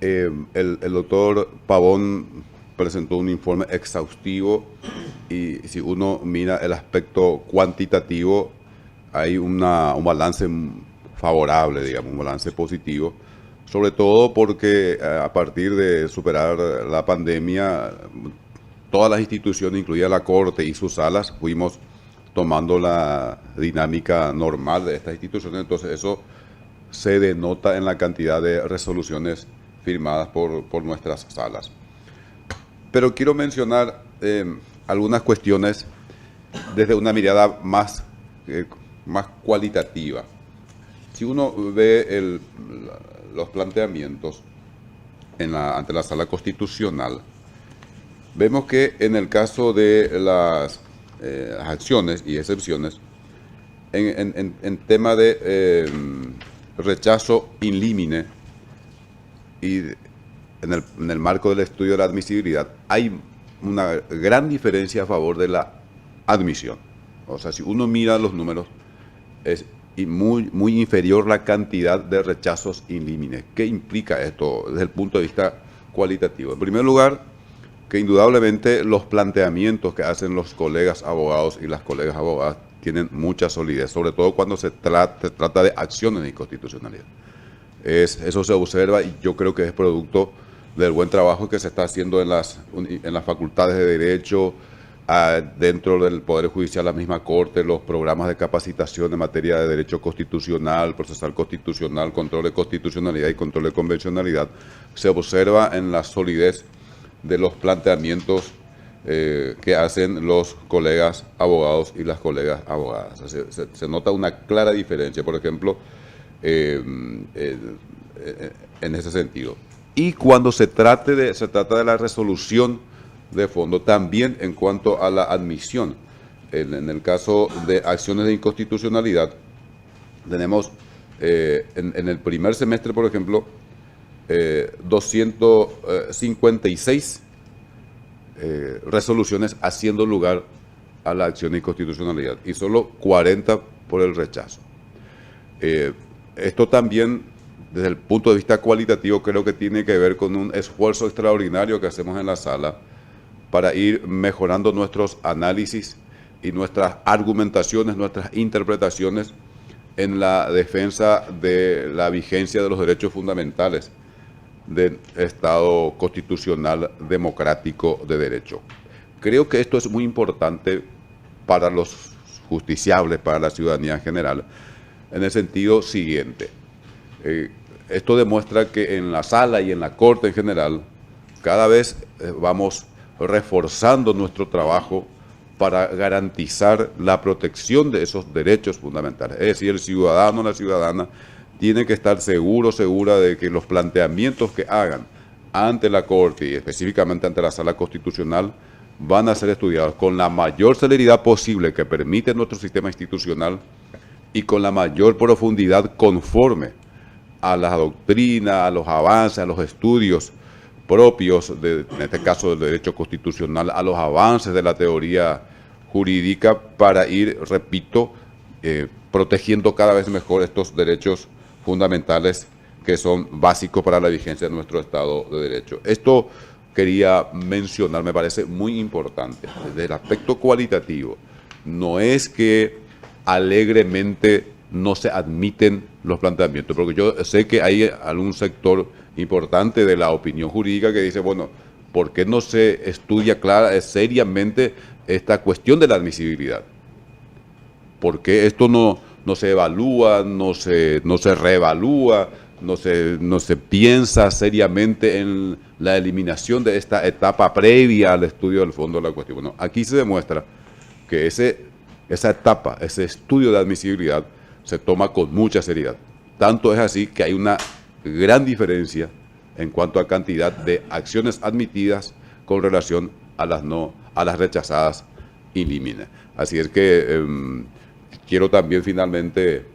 El doctor Pavón presentó un informe exhaustivo y si uno mira el aspecto cuantitativo, hay un balance favorable, digamos, un balance positivo, sobre todo porque a partir de superar la pandemia, todas las instituciones, incluida la Corte y sus salas, fuimos tomando la dinámica normal de estas instituciones, entonces eso se denota en la cantidad de resoluciones firmadas por nuestras salas. Pero quiero mencionar algunas cuestiones desde una mirada más cualitativa. Si uno ve los planteamientos ante la Sala Constitucional, vemos que en el caso de las acciones y excepciones, en tema de rechazo in limine y en el marco del estudio de la admisibilidad, hay una gran diferencia a favor de la admisión. O sea, si uno mira los números, es muy inferior la cantidad de rechazos in limine. ¿Qué implica esto desde el punto de vista cualitativo? En primer lugar, que indudablemente los planteamientos que hacen los colegas abogados y las colegas abogadas tienen mucha solidez, sobre todo cuando se trata de acciones de inconstitucionalidad. Eso se observa y yo creo que es producto del buen trabajo que se está haciendo en las facultades de Derecho, dentro del Poder Judicial, la misma Corte, los programas de capacitación en materia de Derecho Constitucional, Procesal Constitucional, Control de Constitucionalidad y Control de Convencionalidad. Se observa en la solidez de los planteamientos que hacen los colegas abogados y las colegas abogadas. Se nota una clara diferencia, por ejemplo, en ese sentido. Y cuando se trata de la resolución de fondo, también en cuanto a la admisión. En el caso de acciones de inconstitucionalidad, tenemos en el primer semestre, por ejemplo, 256 resoluciones haciendo lugar a la acción de inconstitucionalidad y solo 40 por el rechazo. Esto también, desde el punto de vista cualitativo, creo que tiene que ver con un esfuerzo extraordinario que hacemos en la sala para ir mejorando nuestros análisis y nuestras argumentaciones, nuestras interpretaciones en la defensa de la vigencia de los derechos fundamentales del Estado constitucional democrático de derecho. Creo que esto es muy importante para los justiciables, para la ciudadanía en general, en el sentido siguiente. Esto demuestra que en la sala y en la Corte en general, cada vez vamos reforzando nuestro trabajo para garantizar la protección de esos derechos fundamentales. Es decir, el ciudadano o la ciudadana tiene que estar segura de que los planteamientos que hagan ante la Corte y específicamente ante la Sala Constitucional van a ser estudiados con la mayor celeridad posible que permite nuestro sistema institucional y con la mayor profundidad conforme a la doctrina, a los avances, a los estudios propios, en este caso del derecho constitucional, a los avances de la teoría jurídica para ir, repito, protegiendo cada vez mejor estos derechos fundamentales que son básicos para la vigencia de nuestro Estado de Derecho. Esto quería mencionar, me parece muy importante. Desde el aspecto cualitativo, no es que alegremente no se admiten los planteamientos, porque yo sé que hay algún sector importante de la opinión jurídica que dice, bueno, ¿por qué no se estudia seriamente esta cuestión de la admisibilidad? ¿Por qué esto no se evalúa, no se reevalúa, no se piensa seriamente en la eliminación de esta etapa previa al estudio del fondo de la cuestión? Bueno, aquí se demuestra que esa etapa, ese estudio de admisibilidad se toma con mucha seriedad. Tanto es así que hay una gran diferencia en cuanto a cantidad de acciones admitidas con relación a las rechazadas in limine. Así es que quiero también finalmente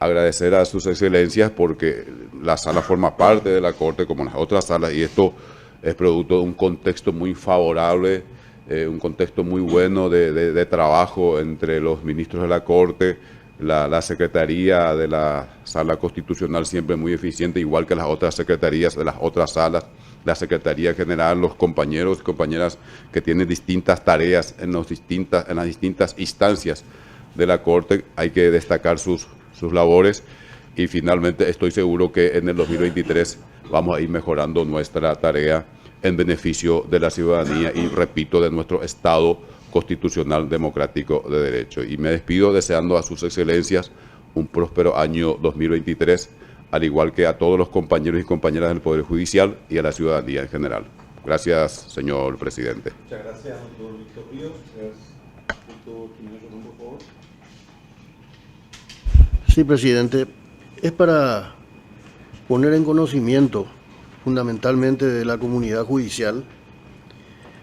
agradecer a sus excelencias porque la sala forma parte de la Corte como las otras salas y esto es producto de un contexto muy favorable, un contexto muy bueno de trabajo entre los ministros de la Corte, La Secretaría de la Sala Constitucional siempre muy eficiente, igual que las otras secretarías de las otras salas, la Secretaría General, los compañeros y compañeras que tienen distintas tareas en las distintas instancias de la Corte. Hay que destacar sus labores y finalmente estoy seguro que en el 2023 vamos a ir mejorando nuestra tarea en beneficio de la ciudadanía y, repito, de nuestro Estado constitucional democrático de derecho. Y me despido deseando a sus excelencias un próspero año 2023, al igual que a todos los compañeros y compañeras del Poder Judicial y a la ciudadanía en general. Gracias, señor presidente. Muchas gracias, doctor Víctor Ríos. Doctor Jiménez Rolón, por favor. Sí, presidente. Es para poner en conocimiento fundamentalmente de la comunidad judicial,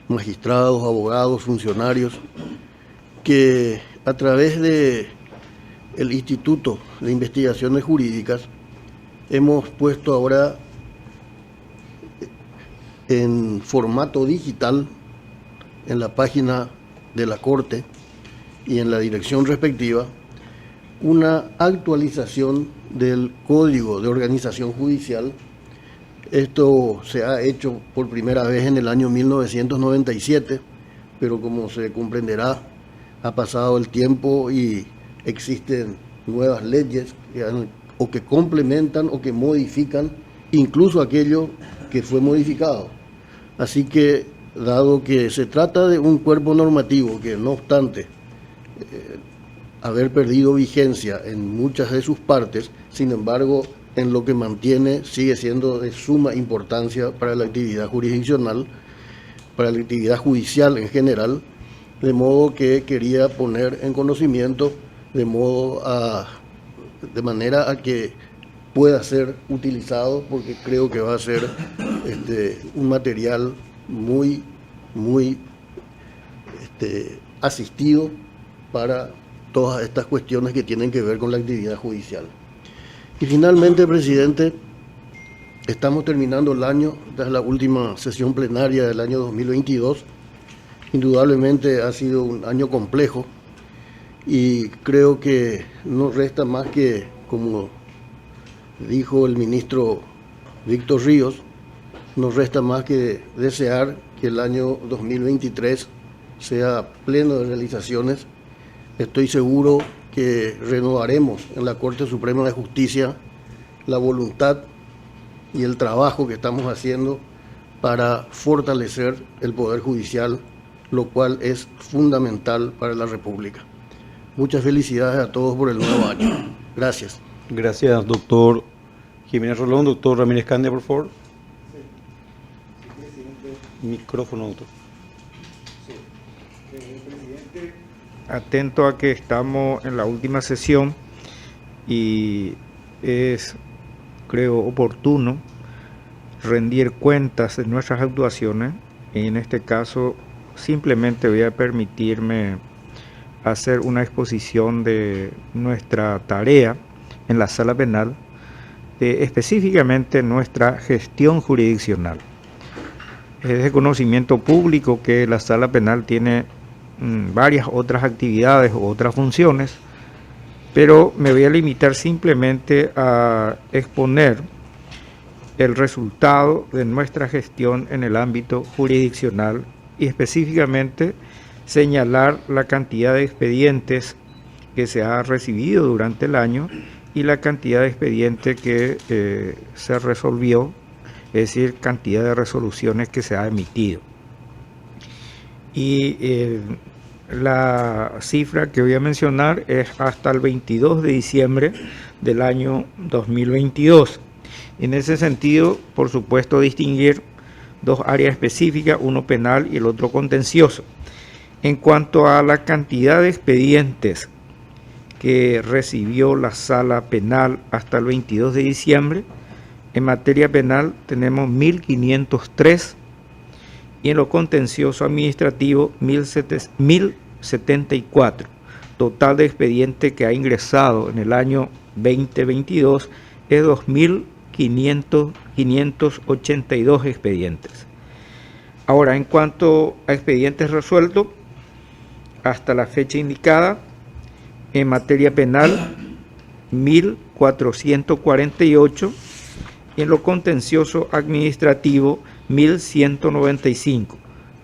magistrados, abogados, funcionarios, que a través de el Instituto de Investigaciones Jurídicas hemos puesto ahora en formato digital en la página de la Corte y en la dirección respectiva una actualización del Código de Organización Judicial. Esto se ha hecho por primera vez en el año 1997, pero como se comprenderá, ha pasado el tiempo y existen nuevas leyes que complementan o que modifican incluso aquello que fue modificado. Así que, dado que se trata de un cuerpo normativo que, no obstante haber perdido vigencia en muchas de sus partes, sin embargo, en lo que mantiene sigue siendo de suma importancia para la actividad jurisdiccional, para la actividad judicial en general, de modo que quería poner en conocimiento de manera a que pueda ser utilizado, porque creo que va a ser un material muy asistido para todas estas cuestiones que tienen que ver con la actividad judicial. Y finalmente, presidente, estamos terminando el año, esta es la última sesión plenaria del año 2022. Indudablemente ha sido un año complejo y creo que no resta más que, como dijo el ministro Víctor Ríos, nos resta más que desear que el año 2023 sea pleno de realizaciones. Estoy seguro que renovaremos en la Corte Suprema de Justicia la voluntad y el trabajo que estamos haciendo para fortalecer el Poder Judicial, lo cual es fundamental para la República. Muchas felicidades a todos por el nuevo año. Gracias. Gracias, doctor Jiménez Rolón. Doctor Ramírez Candia, por favor. Micrófono, doctor. Atento a que estamos en la última sesión y es, creo, oportuno rendir cuentas de nuestras actuaciones. Y en este caso, simplemente voy a permitirme hacer una exposición de nuestra tarea en la sala penal, específicamente nuestra gestión jurisdiccional. Es de conocimiento público que la sala penal tiene varias otras actividades o otras funciones, pero me voy a limitar simplemente a exponer el resultado de nuestra gestión en el ámbito jurisdiccional y específicamente señalar la cantidad de expedientes que se ha recibido durante el año y la cantidad de expedientes que se resolvió, es decir, cantidad de resoluciones que se ha emitido. Y la cifra que voy a mencionar es hasta el 22 de diciembre del año 2022. En ese sentido, por supuesto, distinguir dos áreas específicas, uno penal y el otro contencioso. En cuanto a la cantidad de expedientes que recibió la sala penal hasta el 22 de diciembre, en materia penal tenemos 1.503 y en lo contencioso administrativo 1.074. Total de expedientes que ha ingresado en el año 2022 es 2.582 expedientes. Ahora, en cuanto a expedientes resueltos, hasta la fecha indicada, En materia penal, 1.448. Y en lo contencioso administrativo, 1.195.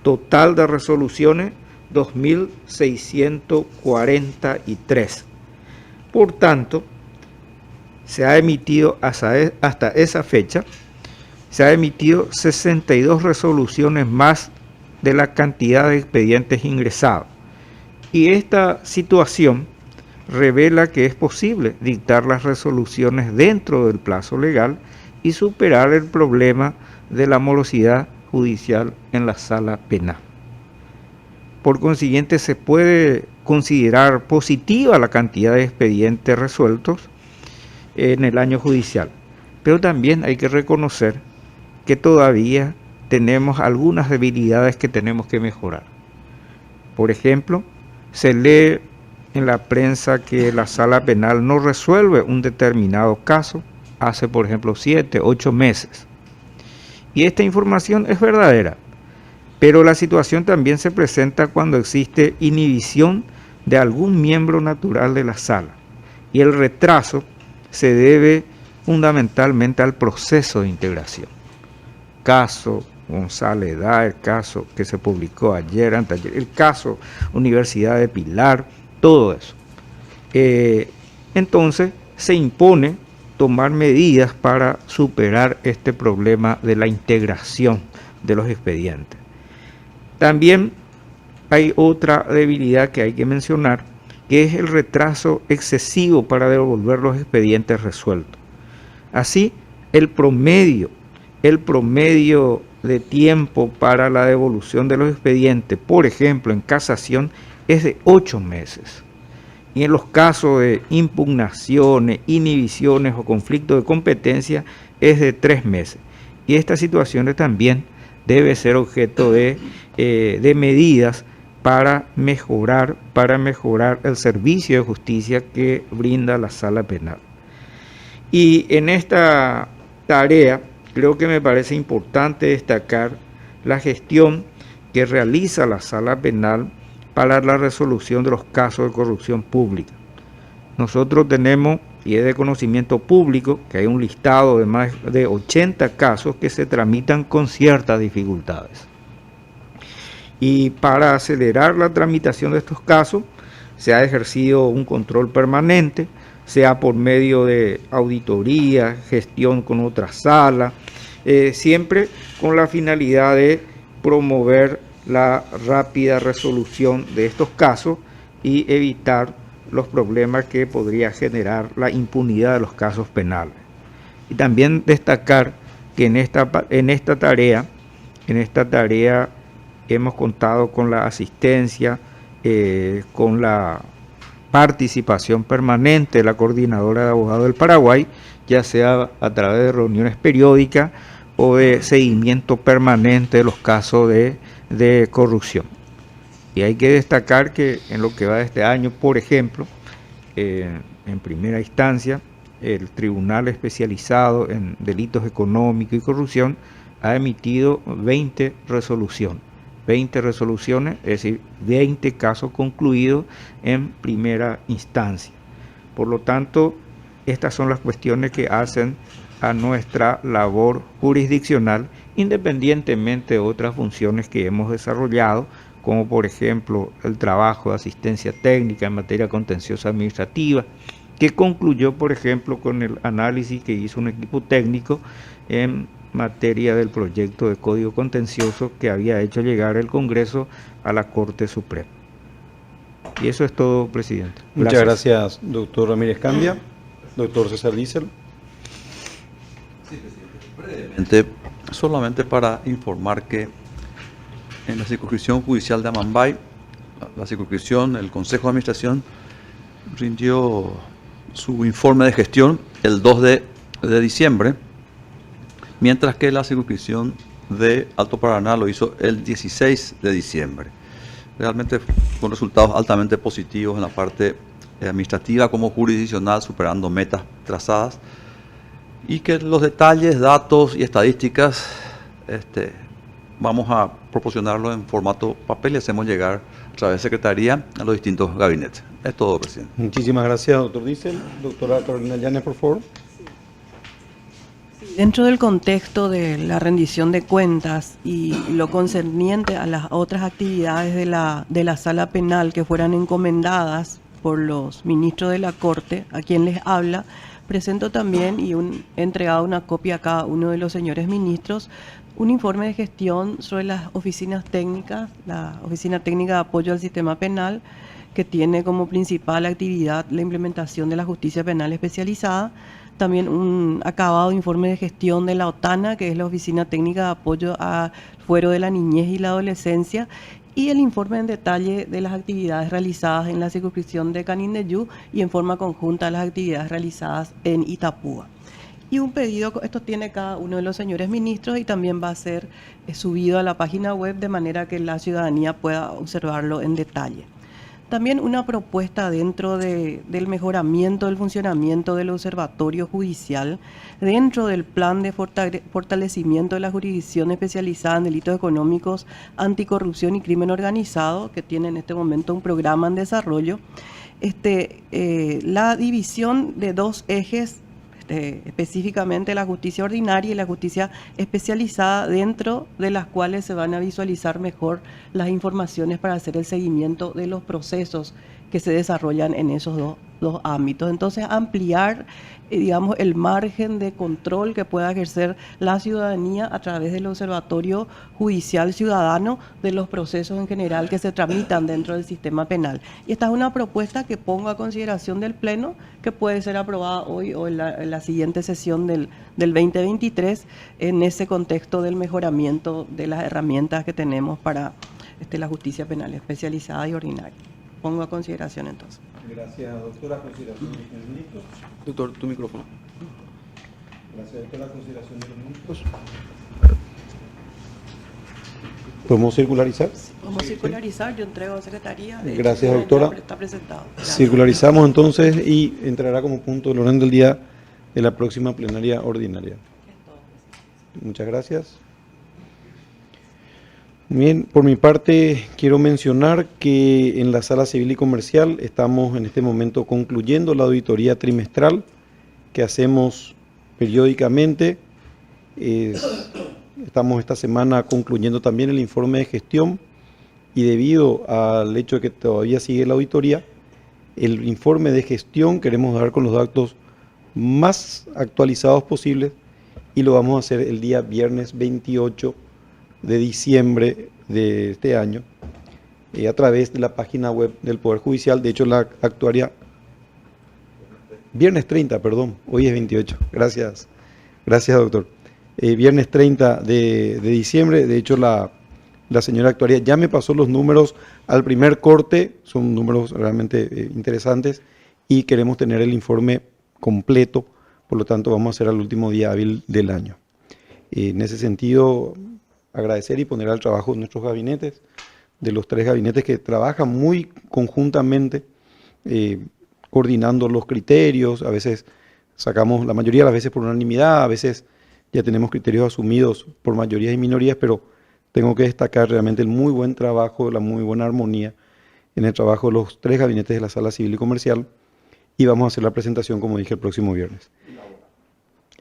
Total de resoluciones, 2.643. Por tanto, se ha emitido hasta esa fecha, se ha emitido 62 resoluciones más de la cantidad de expedientes ingresados. Y esta situación revela que es posible dictar las resoluciones dentro del plazo legal y superar el problema de la morosidad judicial en la sala penal. Por consiguiente, se puede considerar positiva la cantidad de expedientes resueltos en el año judicial, pero también hay que reconocer que todavía tenemos algunas debilidades que tenemos que mejorar. Por ejemplo, se lee en la prensa que la sala penal no resuelve un determinado caso hace, por ejemplo, 7, 8 meses. Y esta información es verdadera, pero la situación también se presenta cuando existe inhibición de algún miembro natural de la sala, y el retraso se debe fundamentalmente al proceso de integración. Caso González Da, el caso que se publicó ayer, anteayer, el caso Universidad de Pilar, todo eso. Entonces se impone tomar medidas para superar este problema de la integración de los expedientes. También hay otra debilidad que hay que mencionar, que es el retraso excesivo para devolver los expedientes resueltos. Así, el promedio de tiempo para la devolución de los expedientes, por ejemplo, en casación, es de 8 meses. Y en los casos de impugnaciones, inhibiciones o conflicto de competencia, es de 3 meses. Y estas situaciones también debe ser objeto de medidas para mejorar el servicio de justicia que brinda la sala penal. Y en esta tarea creo que me parece importante destacar la gestión que realiza la sala penal para la resolución de los casos de corrupción pública. Nosotros tenemos, y es de conocimiento público, que hay un listado de más de 80 casos que se tramitan con ciertas dificultades. Y para acelerar la tramitación de estos casos, se ha ejercido un control permanente, sea por medio de auditoría, gestión con otra sala, siempre con la finalidad de promover la rápida resolución de estos casos y evitar los problemas que podría generar la impunidad de los casos penales. Y también destacar que en esta tarea hemos contado con la asistencia, con la participación permanente de la Coordinadora de Abogados del Paraguay, ya sea a través de reuniones periódicas o de seguimiento permanente de los casos de corrupción. Y hay que destacar que en lo que va de este año, por ejemplo, en primera instancia, el Tribunal Especializado en Delitos Económicos y Corrupción ha emitido 20 resoluciones. 20 resoluciones, es decir, 20 casos concluidos en primera instancia. Por lo tanto, estas son las cuestiones que hacen a nuestra labor jurisdiccional, independientemente de otras funciones que hemos desarrollado, como por ejemplo el trabajo de asistencia técnica en materia contenciosa administrativa, que concluyó por ejemplo con el análisis que hizo un equipo técnico en materia del proyecto de Código Contencioso que había hecho llegar el Congreso a la Corte Suprema. Y eso es todo, presidente. Muchas gracias, doctor Ramírez Candia. Doctor César Diesel. Brevemente, solamente para informar que en la circunscripción judicial de Amambay, la circunscripción, el Consejo de Administración rindió su informe de gestión el 2 de diciembre, mientras que la circunscripción de Alto Paraná lo hizo el 16 de diciembre. Realmente con resultados altamente positivos en la parte administrativa como jurisdiccional, superando metas trazadas, y que los detalles, datos y estadísticas vamos a proporcionarlo en formato papel y hacemos llegar través de secretaría a los distintos gabinetes. Es todo, presidente. Muchísimas gracias, doctor Diesel. Doctora Carolina Llanes, por favor. Dentro del contexto de la rendición de cuentas y lo concerniente a las otras actividades de la sala penal que fueran encomendadas por los ministros de la Corte, a quien les habla, presento también y he entregado una copia a cada uno de los señores ministros, un informe de gestión sobre las oficinas técnicas, la Oficina Técnica de Apoyo al Sistema Penal, que tiene como principal actividad la implementación de la justicia penal especializada. También un acabado informe de gestión de la OTANA, que es la Oficina Técnica de Apoyo al Fuero de la Niñez y la Adolescencia, y el informe en detalle de las actividades realizadas en la circunscripción de Canindeyú y en forma conjunta las actividades realizadas en Itapúa. Y un pedido, esto tiene cada uno de los señores ministros y también va a ser subido a la página web de manera que la ciudadanía pueda observarlo en detalle. También una propuesta dentro del mejoramiento del funcionamiento del observatorio judicial, dentro del plan de fortalecimiento de la jurisdicción especializada en delitos económicos, anticorrupción y crimen organizado, que tiene en este momento un programa en desarrollo, la división de dos ejes, específicamente la justicia ordinaria y la justicia especializada, dentro de las cuales se van a visualizar mejor las informaciones para hacer el seguimiento de los procesos que se desarrollan en esos dos ámbitos. Entonces, ampliar, digamos, el margen de control que pueda ejercer la ciudadanía a través del Observatorio Judicial Ciudadano de los procesos en general que se tramitan dentro del sistema penal. Y esta es una propuesta que pongo a consideración del Pleno, que puede ser aprobada hoy o en la siguiente sesión del 2023, en ese contexto del mejoramiento de las herramientas que tenemos para la justicia penal especializada y ordinaria. Pongo a consideración entonces. Gracias, doctora. Consideración de los ministros. Doctor, tu micrófono. Gracias, doctora. Consideración de los ministros. ¿Podemos circularizar? Vamos a circularizar, yo entrego a secretaría. Gracias, doctora. Está presentado. Gracias. Circularizamos entonces y entrará como punto del orden del día de la próxima plenaria ordinaria. Muchas gracias. Bien, por mi parte quiero mencionar que en la Sala Civil y Comercial estamos en este momento concluyendo la auditoría trimestral que hacemos periódicamente. Estamos esta semana concluyendo también el informe de gestión y debido al hecho de que todavía sigue la auditoría, el informe de gestión queremos dar con los datos más actualizados posibles y lo vamos a hacer el día viernes 28 de diciembre de este año a través de la página web del Poder Judicial. De hecho, la actuaria viernes 30, perdón, hoy es 28. Gracias, doctor. Viernes 30 de diciembre, de hecho la señora actuaria ya me pasó los números al primer corte, son números realmente interesantes y queremos tener el informe completo, por lo tanto vamos a hacer al último día hábil del año. En ese sentido, agradecer y poner al trabajo de nuestros gabinetes, de los 3 gabinetes que trabajan muy conjuntamente, coordinando los criterios. A veces sacamos, la mayoría de las veces por unanimidad, a veces ya tenemos criterios asumidos por mayorías y minorías, pero tengo que destacar realmente el muy buen trabajo, la muy buena armonía en el trabajo de los 3 gabinetes de la Sala Civil y Comercial, y vamos a hacer la presentación, como dije, el próximo viernes.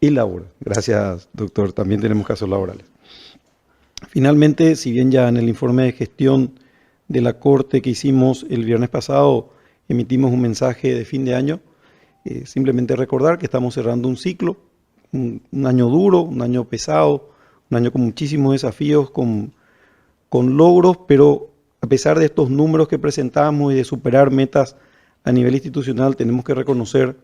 Y laboral. Gracias, doctor. También tenemos casos laborales. Finalmente, si bien ya en el informe de gestión de la Corte que hicimos el viernes pasado emitimos un mensaje de fin de año, simplemente recordar que estamos cerrando un ciclo, un año duro, un año pesado, un año con muchísimos desafíos, con logros, pero a pesar de estos números que presentamos y de superar metas a nivel institucional, tenemos que reconocer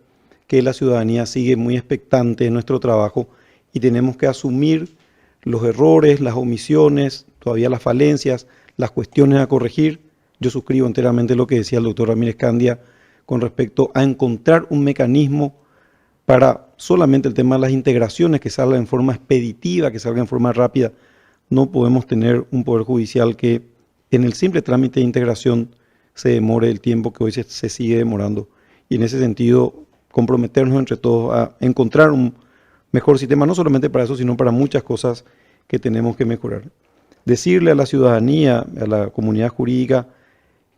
que la ciudadanía sigue muy expectante de nuestro trabajo y tenemos que asumir los errores, las omisiones, todavía las falencias, las cuestiones a corregir. Yo suscribo enteramente lo que decía el doctor Ramírez Candia con respecto a encontrar un mecanismo para solamente el tema de las integraciones, que salga en forma expeditiva, que salga en forma rápida. No podemos tener un Poder Judicial que en el simple trámite de integración se demore el tiempo que hoy se sigue demorando. Y en ese sentido, comprometernos entre todos a encontrar un mejor sistema, no solamente para eso, sino para muchas cosas que tenemos que mejorar. Decirle a la ciudadanía, a la comunidad jurídica,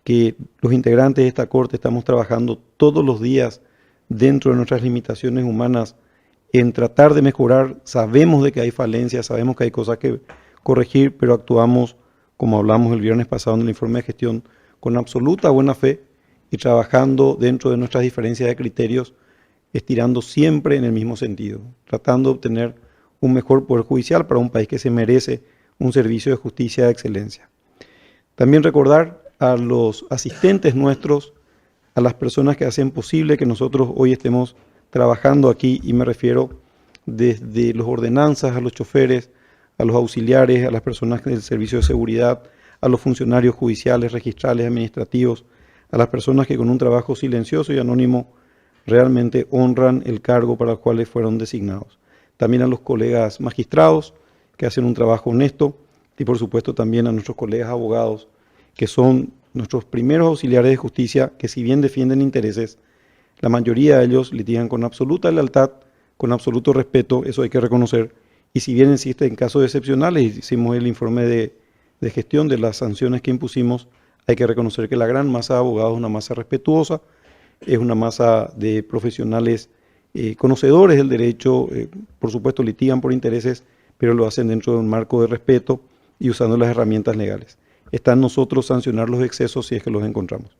que los integrantes de esta Corte estamos trabajando todos los días dentro de nuestras limitaciones humanas en tratar de mejorar. Sabemos de que hay falencias, sabemos que hay cosas que corregir, pero actuamos, como hablamos el viernes pasado en el informe de gestión, con absoluta buena fe y trabajando dentro de nuestras diferencias de criterios, estirando siempre en el mismo sentido, tratando de obtener un mejor poder judicial para un país que se merece un servicio de justicia de excelencia. También recordar a los asistentes nuestros, a las personas que hacen posible que nosotros hoy estemos trabajando aquí, y me refiero desde los ordenanzas, a los choferes, a los auxiliares, a las personas del servicio de seguridad, a los funcionarios judiciales, registrales, administrativos, a las personas que con un trabajo silencioso y anónimo realmente honran el cargo para el cual fueron designados. También a los colegas magistrados que hacen un trabajo honesto, y por supuesto también a nuestros colegas abogados, que son nuestros primeros auxiliares de justicia, que si bien defienden intereses, la mayoría de ellos litigan con absoluta lealtad, con absoluto respeto, eso hay que reconocer, y si bien existen casos excepcionales, hicimos el informe de gestión de las sanciones que impusimos, hay que reconocer que la gran masa de abogados es una masa respetuosa, es una masa de profesionales conocedores del derecho, por supuesto litigan por intereses, pero lo hacen dentro de un marco de respeto y usando las herramientas legales. Está en nosotros sancionar los excesos si es que los encontramos.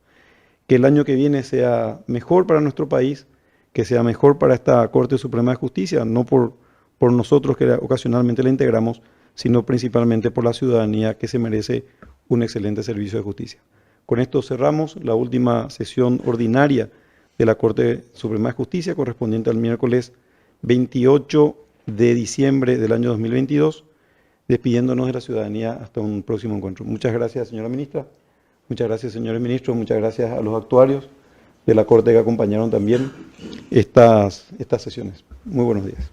Que el año que viene sea mejor para nuestro país, que sea mejor para esta Corte Suprema de Justicia, no por nosotros que ocasionalmente la integramos, sino principalmente por la ciudadanía que se merece un excelente servicio de justicia. Con esto cerramos la última sesión ordinaria de la Corte Suprema de Justicia, correspondiente al miércoles 28 de diciembre del año 2022, despidiéndonos de la ciudadanía hasta un próximo encuentro. Muchas gracias, señora ministra. Muchas gracias, señores ministros. Muchas gracias a los actuarios de la Corte que acompañaron también estas sesiones. Muy buenos días.